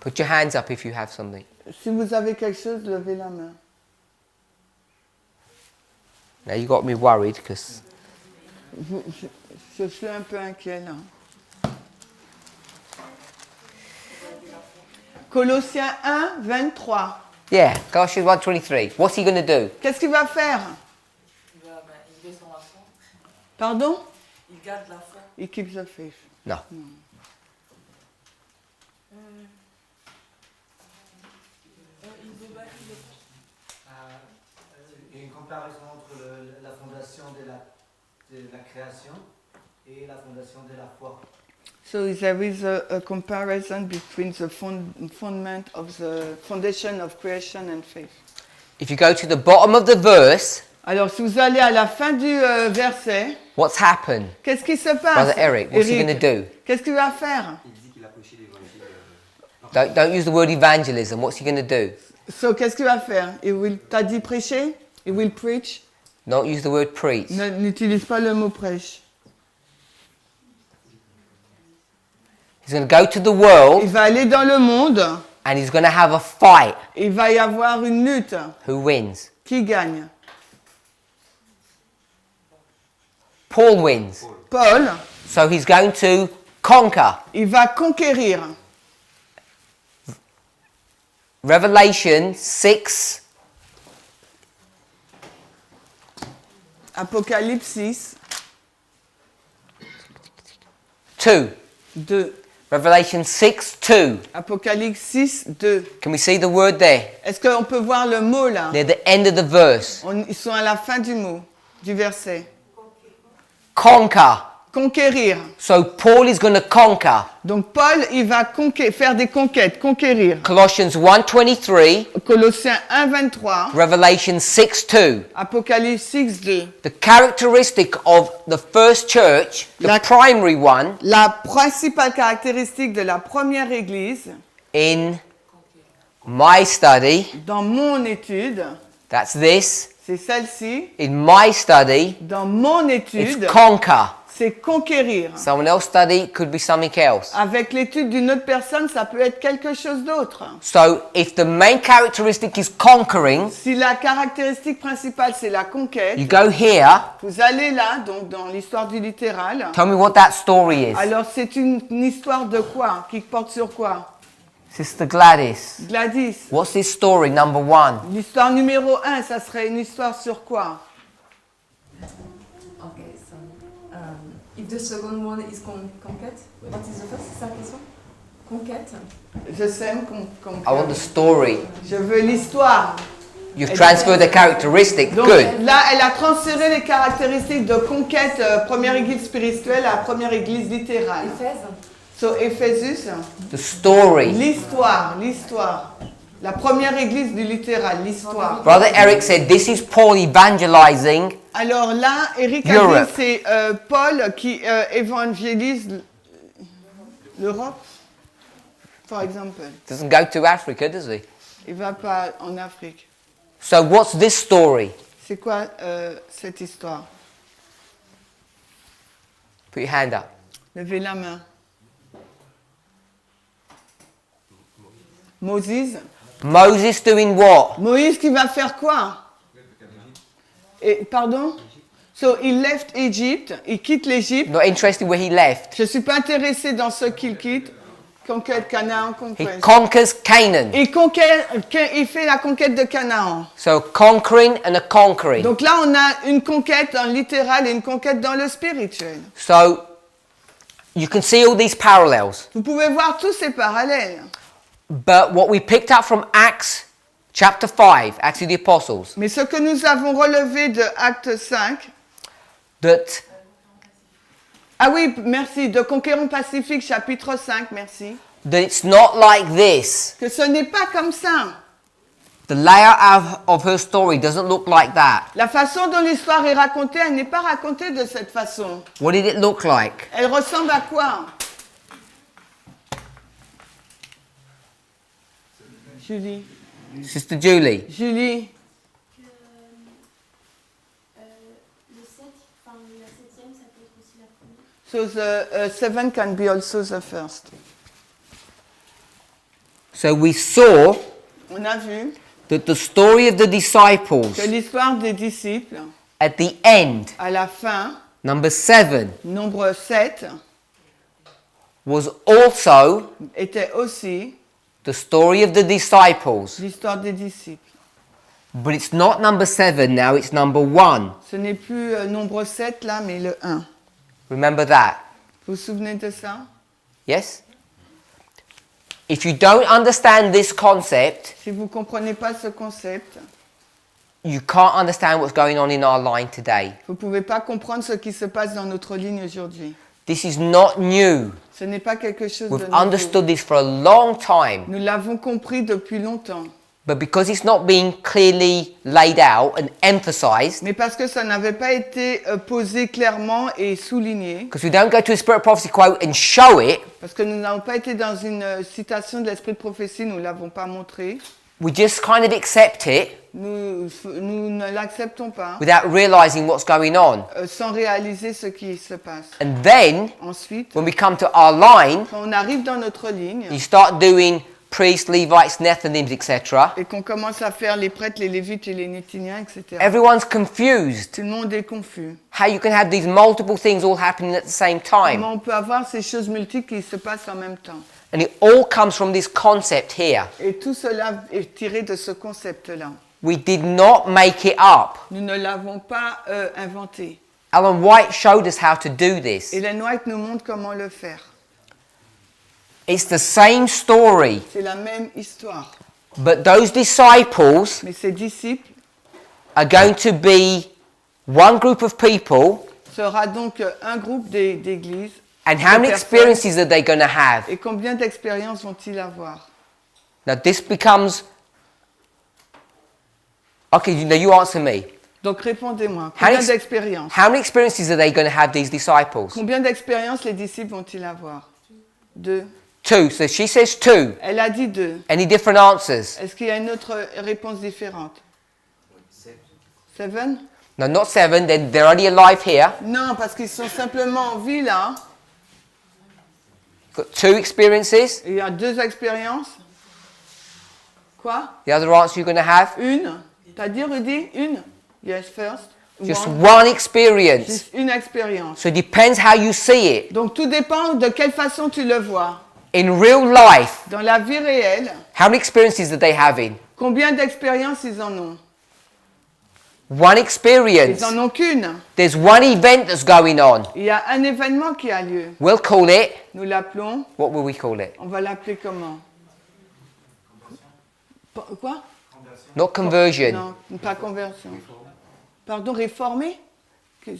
Put your hands up if you have something. Si vous avez quelque chose, levez la main. Now you got me worried because Je suis un peu inquiet là. Colossiens 1, 23. yeah, Colossians 1:23. What's he going to do? Qu'est-ce qu'il va faire? Il descend la foi. Pardon? Il garde la foi. He keeps the faith. No. Il y a une comparaison entre la fondation de la création et la fondation de la foi. So there is a comparison between the fundament of the foundation of creation and faith. If you go to the bottom of the verse, Alors, si vous allez à la fin du verset, what's happened? qu'est-ce qui se passe? Brother Eric, what's he going to do? Qu'est-ce qu'il va faire? Il dit qu'il a prêché l'évangile. Don't use the word evangelism. What's he going to do? So, qu'est-ce qu'il va faire? T'as dit prêcher? He will preach. Don't use the word preach. N'utilise pas le mot prêche. He's going to go to the world Il va aller dans le monde. and he's going to have a fight. Il va y avoir une lutte. Who wins? Qui gagne? Paul wins. Paul. So he's going to conquer. Il va conquérir. Revelation 6, Apocalypse 6, 2. 2. Revelation 6, 2. Apocalypse 6, 2. Can we see the word there? Est-ce qu'on peut voir le mot là? Near the end of the verse. Ils sont à la fin du mot, du verset. Conquer. Conquérir. So Paul is going to conquer. Donc Paul, il va faire des conquêtes, conquérir. Colossians 1:23, Colossiens 1, 23. Revelation 6, 2. Apocalypse 6, 2. The characteristic of the first church, the primary one, La principale caractéristique de la première église, in my study, dans mon étude, that's this. c'est celle-ci. In my study, Dans mon it's étude, conquer. c'est conquérir. Someone else's study could be something else. Avec l'étude d'une autre personne, ça peut être quelque chose d'autre. So if the main characteristic is conquering, Si la caractéristique principale, c'est la conquête, you go here. vous allez là, donc dans l'histoire du littéral. Tell me what that story is. Alors, c'est une histoire de quoi? Qui porte sur quoi? Sister Gladys. Gladys. What's this story, number 1? L'histoire numéro 1, ça serait une histoire sur quoi? Okay, so if the second one is conquête, what is the first? C'est ça la question? Conquête. Je sème I want the story. Je veux l'histoire. You've transferred the characteristic. Donc Good. là, elle a transféré les caractéristiques de conquête première église spirituelle à première église littérale. Éphèse. So, Éphésus, The story. l'histoire. La première église du littéral, l'histoire. Brother Eric said this is Paul evangelizing. Alors là, Eric a Europe. dit c'est Paul qui évangélise l'Europe, par exemple. Doesn't go to Africa, does he? Il va pas en Afrique. So what's this story? C'est quoi cette histoire? Put your hand up. Levez la main. Moses Doing what? Moïse qui va faire quoi? Et, pardon? So, il left Egypt, il quitte l'Égypte. Not interested where he left. Je ne suis pas intéressé dans ce qu'il quitte. Conquête Canaan, He conquête. conquers Canaan. Il fait la conquête de Canaan. So conquering and a conquering. Donc là, on a une conquête en littéral et une conquête dans le spirituel. So you can see all these parallels. Vous pouvez voir tous ces parallèles. But what we picked up from Acts chapter 5, Acts of the Apostles, Mais ce que nous avons relevé de Acte 5, that ah oui, merci, de Conquérant Pacifique, chapitre 5, merci. it's not like this. Que ce n'est pas comme ça. The layout of her story doesn't look like that. La façon dont l'histoire est racontée, elle n'est pas racontée de cette façon. What did it look like? Elle ressemble à quoi? Julie. Sister Julie. Julie. Le 7, enfin la 7e, ça peut être aussi la première. So the seven can be also the first. So we saw On a vu that the story of the disciples que l'histoire des disciples, at the end, à la fin, number 7, nombre 7, was also était aussi the story of the disciples. l'histoire des disciples. But it's not number 7 now, it's number 1. Ce n'est plus nombre 7 là, mais le 1. Remember that? Vous vous souvenez de ça? Yes? If you don't understand this concept, Si vous ne comprenez pas ce concept, you can't understand what's going on in our line today. vous ne pouvez pas comprendre ce qui se passe dans notre ligne aujourd'hui. This is not new. Ce n'est pas quelque chose We've de nouveau. understood this for a long time. Nous l'avons compris depuis longtemps. But because it's not being clearly laid out and emphasized, Mais parce que ça n'avait pas été posé clairement et souligné, because we don't go to a Spirit of Prophecy quote and show it, parce que nous n'avons pas été dans une citation de l'esprit de prophétie, nous ne l'avons pas montré, we just kind of accept it nous ne l'acceptons pas without realizing what's going on. sans réaliser ce qui se passe. And then, Ensuite, when we come to our line, quand on arrive dans notre ligne you start doing priests, Levites, Nethinims, etc. et qu'on commence à faire les prêtres, les lévites et les néthiniens, etc., Everyone's confused. tout le monde est confus. How you can have these multiple things all happening at the same time. Comment on peut avoir ces choses multiples qui se passent en même temps? And it all comes from this concept here. Et tout cela est tiré de ce concept-là. We did not make it up. Nous ne l'avons pas inventé. Ellen White showed us how to do this. Ellen White nous montre comment le faire. It's the same story, C'est la même histoire. but those disciples Mais ces disciples are going to be one group of people, sera donc un groupe d'églises. and how many experiences are they going to have? Et combien d'expériences vont-ils avoir? Now this becomes... Okay, now you answer me. Donc répondez-moi. How Combien many- d'expériences? How many experiences are they going to have, these disciples? Combien d'expériences les disciples vont-ils avoir? 2. 2. So she says 2. Elle a dit 2. Any different answers? Est-ce qu'il y a une autre réponse différente? 7? No, not 7. They're already alive here. Non, parce qu'ils sont simplement en vie là. Got 2 experiences. Il y a 2 expériences. Quoi? The other answer you're going to have? Une? T'as dit, Rudy? Une? Yes, first. Just One. one experience. Juste une expérience. So it depends how you see it. Donc tout dépend de quelle façon tu le vois. In real life, Dans la vie réelle, how many experiences are they having? combien d'expériences ils en ont? One experience. Ils en ont qu'une. There's one event that's going on. Il y a un événement qui a lieu. We'll call it, Nous l'appelons, what will we call it? on va l'appeler comment? Quoi? Not conversion. Non, pas conversion. Pardon, réformer? Je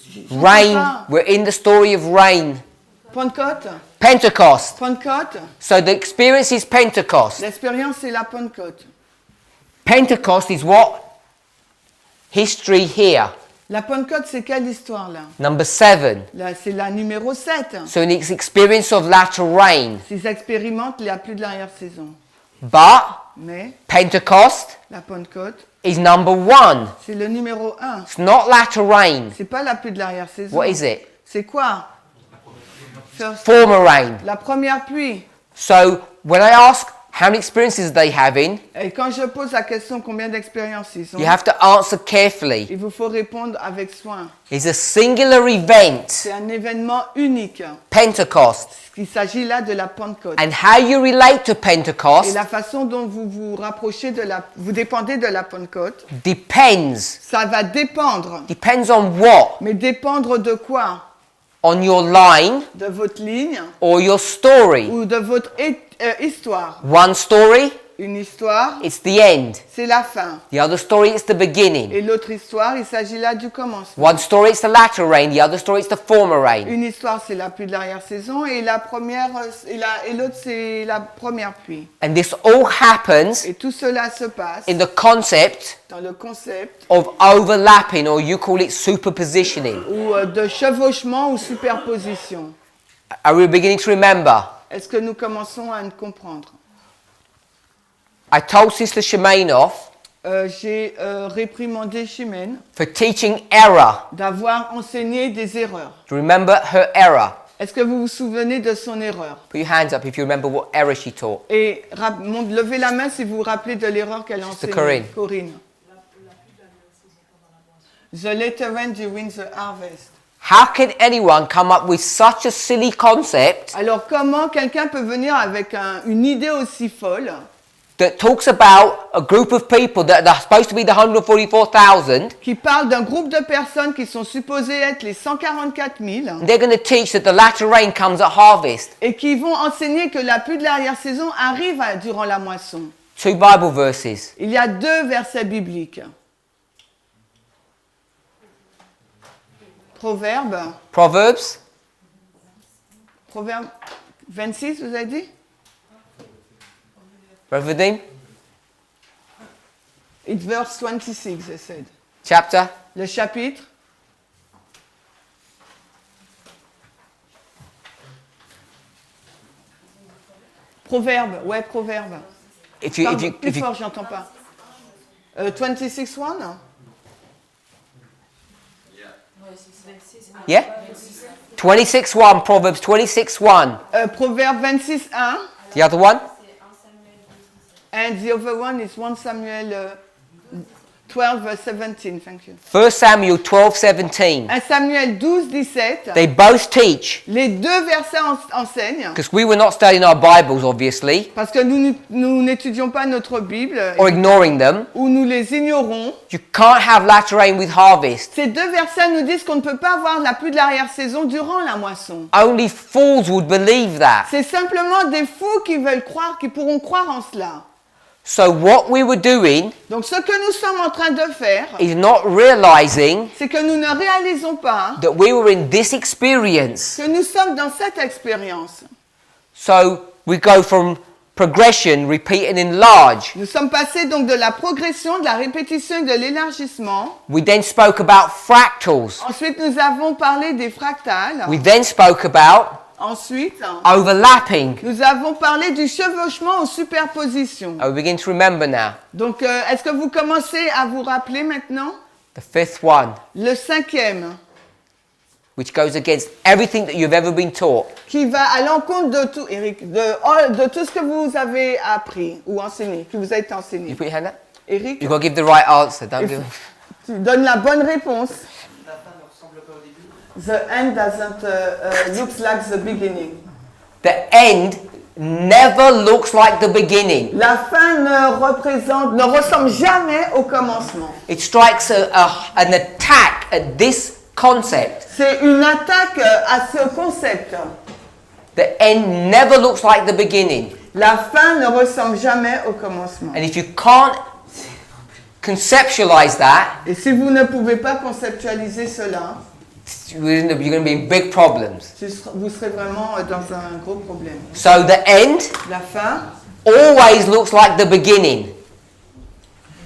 Rain. sais pas. We're in the story of rain. Pentecôte? Pentecost. Pentecôte? So the experience is Pentecost. L'expérience, c'est la Pentecôte. Pentecost is what? History here. La Pentecôte, c'est quelle histoire là? Number 7. Là, c'est la numéro 7. So it's experience of latter rain. Ils expérimentent la pluie de l'arrière-saison. But Mais Pentecost la Pentecôte, is number 1. c'est le numéro 1. It's not latter rain. C'est pas la pluie de l'arrière-saison. What is it? C'est quoi? First- Former rain. La première pluie. So when I ask how many experiences are they having, Et quand je pose la question combien d'expériences ils ont, you have to answer carefully. il vous faut répondre avec soin. It's a singular event, C'est un événement unique. Pentecost. Il s'agit là de la Pentecôte. And how you relate to Et Pentecost la façon dont vous vous rapprochez vous dépendez de la Pentecôte, depends. ça va dépendre. Depends on what? Mais dépendre de quoi? On your line De votre ligne or your story. ou de votre histoire. One story, Une histoire, it's the end. c'est la fin. The other story, it's the beginning. Et l'autre histoire, il s'agit là du commencement. One story, it's the latter rain. The other story, it's the former rain. Une histoire, c'est la pluie de l'arrière-saison et la première, et l'autre, c'est la première pluie. And this all happens Et tout cela se passe in the concept dans le concept of overlapping, or you call it superpositioning. ou de chevauchement ou superposition. Are we beginning to remember? Est-ce que nous commençons à comprendre? I told Sister Shemainoff J'ai réprimandé Chimène for teaching error. d'avoir enseigné des erreurs. Do you remember her error? Est-ce que vous vous souvenez de son erreur? Put your hands up if you remember what error she taught. Et levez la main si vous vous rappelez de l'erreur qu'elle a enseignée. Corinne. Corinne. The latter rain during the harvest. How can anyone come up with such a silly concept Alors comment quelqu'un peut venir avec une idée aussi folle that talks about a group of people that are supposed to be the 144,000? qui parle d'un groupe de personnes qui sont supposées être les 144 000 They're going to teach that the latter rain comes at harvest. et qui vont enseigner que la pluie de l'arrière-saison arrive durant la moisson. 2 Bible verses. Il y a 2 versets bibliques. Proverbe 26, vous avez dit? Brother Vadim? It's verse 26, they said. Chapter? Le chapitre. Proverbe, ouais, proverbe. If you, Pardon, if you, plus if you, fort, j'entends pas. 26:1. yeah? 26:1, Proverbs 26:1. Proverbe 26:1. The other one? And the other one is 1 Samuel 12, verse 17. Thank you. 1 Samuel 12:17. 1 Samuel 12, 17. They both teach, Les deux versets enseignent, because we were not studying our Bibles, obviously, parce que nous n'étudions pas notre Bible, or ignoring them. ou nous les ignorons. You can't have latter rain with harvest. Ces deux versets nous disent qu'on ne peut pas avoir la pluie de l'arrière-saison durant la moisson. Only fools would believe that. C'est simplement des fous qui veulent croire, qui pourront croire en cela. So what we were doing Donc ce que nous sommes en train de faire, is not realizing c'est que nous ne réalisons pas that we were in this experience. que nous sommes dans cette expérience. So we go from progression, repeat and enlarge. Nous sommes passés donc de la progression, de la répétition et de l'élargissement. We then spoke about fractals. Ensuite, nous avons parlé des fractales. We then spoke about Ensuite, overlapping. nous avons parlé du chevauchement aux superpositions. I begin to remember now. Donc, est-ce que vous commencez à vous rappeler maintenant? The fifth one, Le cinquième, which goes against everything that you've ever been taught. qui va à l'encontre de tout, Eric, de tout ce que vous avez appris ou enseigné, qui vous a été You enseigné. put your hand up. Eric, You've got to give the right answer. Don't give. tu donnes la bonne réponse. La fin ne ressemble pas au début. The end doesn't looks like the beginning. The end never looks like the beginning. La fin ne ressemble jamais au commencement. It strikes an attack at this concept. C'est une attaque à ce concept. The end never looks like the beginning. La fin ne ressemble jamais au commencement. And if you can't conceptualize that, Et si vous ne pouvez pas conceptualiser cela, you're going to be in big problems. vous serez vraiment dans un gros problème. So the end La fin always looks like the beginning.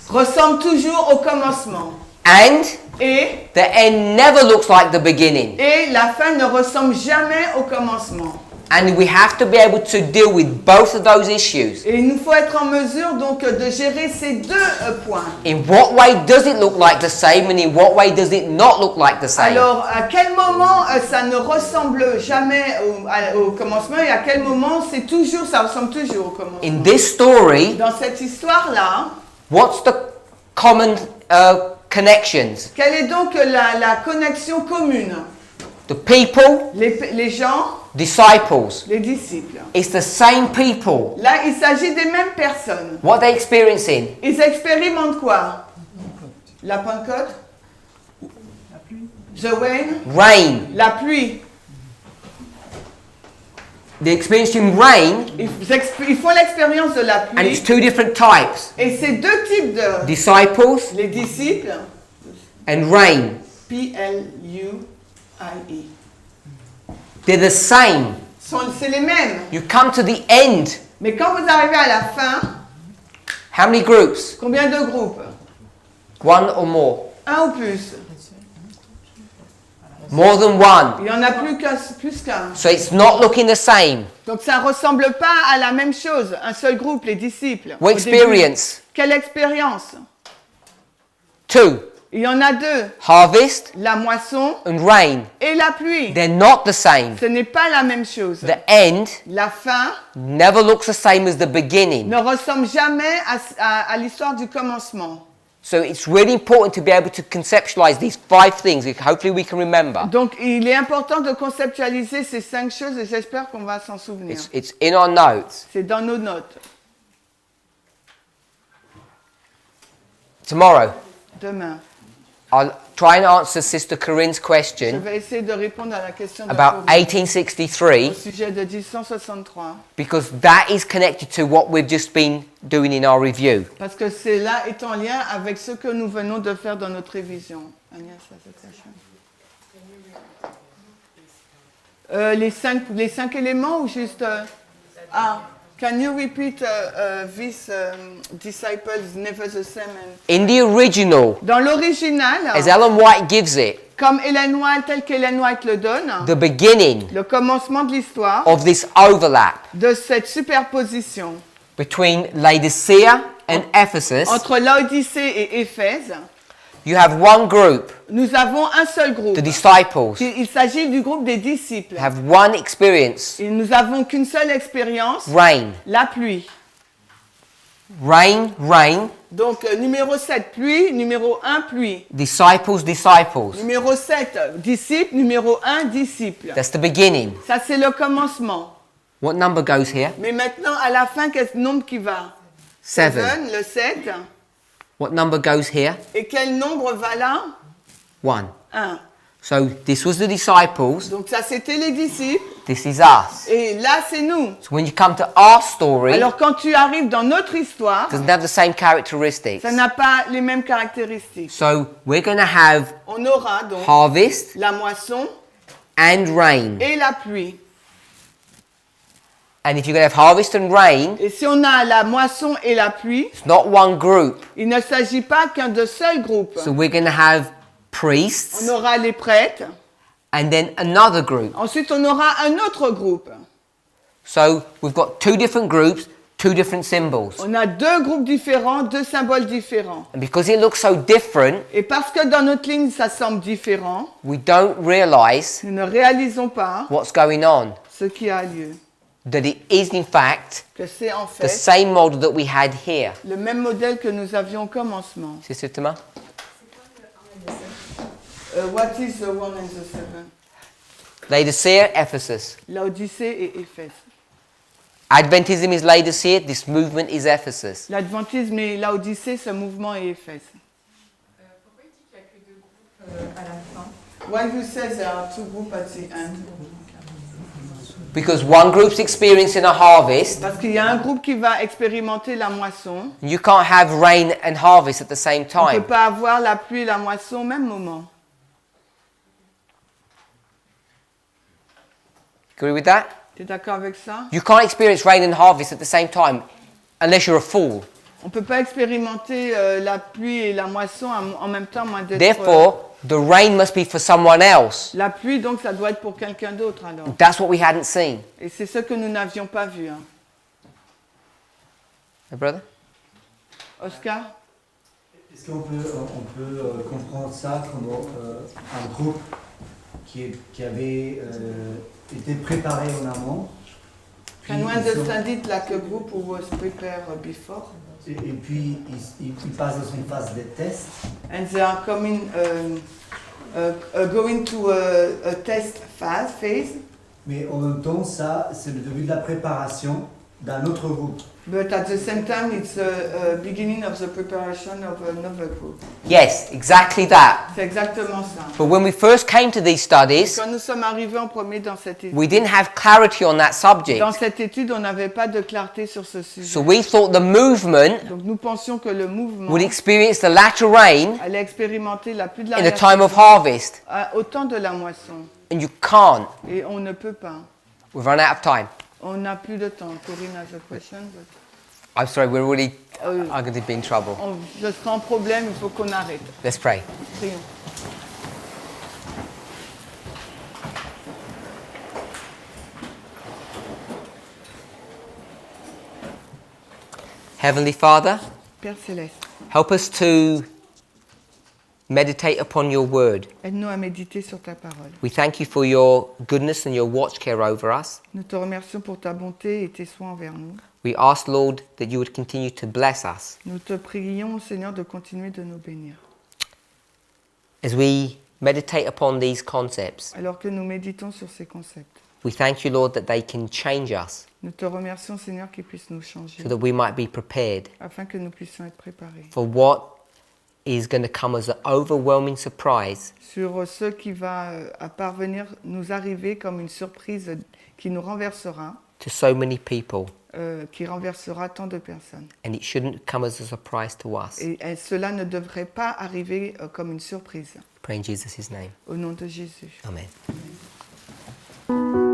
ressemble toujours au commencement. And Et the end never looks like the beginning. la fin ne ressemble jamais au commencement. And we have to be able to deal with both of those issues. Et il nous faut être en mesure donc de gérer ces deux points. In what way does it look like the same, and in what way does it not look like the same? Alors, à quel moment ça ne ressemble jamais au commencement et à quel moment ça ressemble toujours au commencement? In this story, Dans cette histoire-là, what's the common connections? quelle est donc la connexion commune? The people, Les gens, disciples. les disciples. It's the same people. Là, il s'agit des mêmes personnes. What are they experiencing? Ils expérimentent quoi? La Pentecôte? The rain? Rain. La pluie. They're experiencing rain, Ils font l'expérience de la and it's pluie. two different types. Et c'est deux types de... Disciples Les disciples, and rain. P-L-U-I-E. They're the same. C'est les mêmes. You come to the end. Mais quand vous arrivez à la fin, How many groups? combien de groupes? One or more? Un ou plus? More than one. Il y en a plus qu'un. So it's not looking the same. Donc ça ne ressemble pas à la même chose. Un seul groupe, les disciples. What Au début. experience? Quelle expérience? Two. Il y en a deux. Harvest La moisson and rain. et la pluie. They're not the same. Ce n'est pas la même chose. The end La fin never looks the same as the beginning. ne ressemble jamais à l'histoire du commencement. So it's really important to be able to conceptualize these 5 things. Hopefully we can remember. Donc il est important de conceptualiser ces 5 choses et j'espère qu'on va s'en souvenir. It's in our notes. C'est dans nos notes. Tomorrow, Demain, I'll try and answer Sister Corinne's je question vais essayer de répondre à la question de about Corinne au 1863, sujet de 1063. because that is connected to what we've just been doing in our review. Parce que c'est là est en lien avec ce que nous venons de faire dans notre révision. Agnès, les cinq éléments ou juste... Can you repeat this disciples never the same? In the original, Dans l'original, as Ellen White gives it, comme Ellen White, tel qu'Ellen White le donne, the beginning le commencement de l'histoire, of this overlap de cette superposition between Laodicea and Ephesus, entre Laodicée et Éphèse, you have one group, nous avons un seul groupe. the disciples, Il s'agit du groupe des disciples. have one experience, Et nous n'avons qu'une seule expérience, rain. la pluie. Rain, rain, Donc numéro 7, pluie, numéro 1, pluie. disciples, disciples. Numéro 7, disciple, numéro 1, disciple. That's the beginning. Ça c'est le commencement. What number goes here? Mais maintenant, à la fin, quel nombre qui va? 7. Le 7. What number goes here? Et quel nombre va là? 1. 1. So this was the disciples, Donc ça c'était les disciples. this is us. Et là c'est nous. So when you come to our story, it Alors quand tu arrives dans notre histoire, doesn't have the same characteristics. ça n'a pas les mêmes caractéristiques. So we're going to have On aura donc harvest la moisson and rain. et la pluie. And if you're going to have harvest and rain, Et si on a la moisson et la pluie, it's not one group. il ne s'agit pas qu'un de seul groupe. So we're going to have priests On aura les prêtres. and then another group. Ensuite, on aura un autre groupe. So we've got two different groups, two different symbols. On a deux groupes différents, deux symboles différents. And because it looks so different, Et parce que dans notre ligne, ça semble différent, we don't realize nous ne réalisons pas what's going on. ce qui a lieu. That it is in fact Que c'est en the fait same model that we had here. le même modèle que nous avions au commencement. Sister Tama? What is the one and the seven? Laodicea, Ephesus. L'Odyssée et Éphèse. Adventism is Laodicea, this movement is Ephesus. L'Adventisme et l'Odyssée, ce mouvement est Éphèse. Pourquoi il dit qu'il n'y a que deux groupes à la fin? Why you say there are two groups at the end? Because one group's experiencing a harvest, Parce qu'il y a un groupe qui va expérimenter la moisson. you can't have rain and harvest at the same On ne peut time. pas avoir la pluie et la moisson au même moment. Agree with that? Tu es d'accord avec ça? You can't experience rain and harvest at the same time unless you're a fool. On ne peut pas expérimenter la pluie et la moisson en même temps, moins d'être... Therefore, the rain must be for someone else. la pluie, donc, ça doit être pour quelqu'un d'autre, alors. That's what we hadn't seen. Et c'est ce que nous n'avions pas vu. Hein. Hey, brother? Oscar? Est-ce qu'on peut comprendre ça comme un groupe qui avait été préparé en amont? Can you understand it like a group who was prepared before? Et puis ils passent dans une phase de test. And they are coming, going to a test phase. Mais en même temps, ça, c'est le début de la préparation d'un autre groupe. But at the same time, it's the beginning of the preparation of another group. Yes, exactly that. C'est exactement ça. But when we first came to these studies, Quand nous sommes arrivés en premier dans cette étude, we didn't have clarity on that subject. dans cette étude, on n'avait pas de clarté sur ce sujet. So we thought the movement Donc nous pensions que le mouvement would experience the latter rain allait expérimenter la pluie de la in a time of harvest. au temps de la moisson. And you can't. Et on ne peut pas. We've run out of time. On n'a plus de temps. Corinne has a question. But... I'm sorry, we're really I'm going to be in trouble. Je serai en problème, il faut qu'on arrête. Let's pray. Prions. Heavenly Father, Père Céleste, help us to meditate upon your word. aide-nous à méditer sur ta parole. We thank you for your goodness and your watch care over us. Nous te remercions pour ta bonté et tes soins envers nous. We ask, Lord, that you would continue to bless us Nous te prions, Seigneur, de continuer de nous bénir. as we meditate upon these concepts. Alors que nous méditons sur ces concepts, We thank you, Lord, that they can change us nous te remercions, Seigneur, qu'ils puissent nous changer, so that we might be prepared afin que nous puissions être préparés for what is going to come as an overwhelming surprise sur ce qui va à parvenir nous arriver comme une surprise qui nous renversera, to so many people. qui renversera tant de personnes. And it shouldn't come as a surprise to us. Et cela ne devrait pas arriver comme une surprise. Pray in Jesus' name. Au nom de Jésus. Amen. Amen.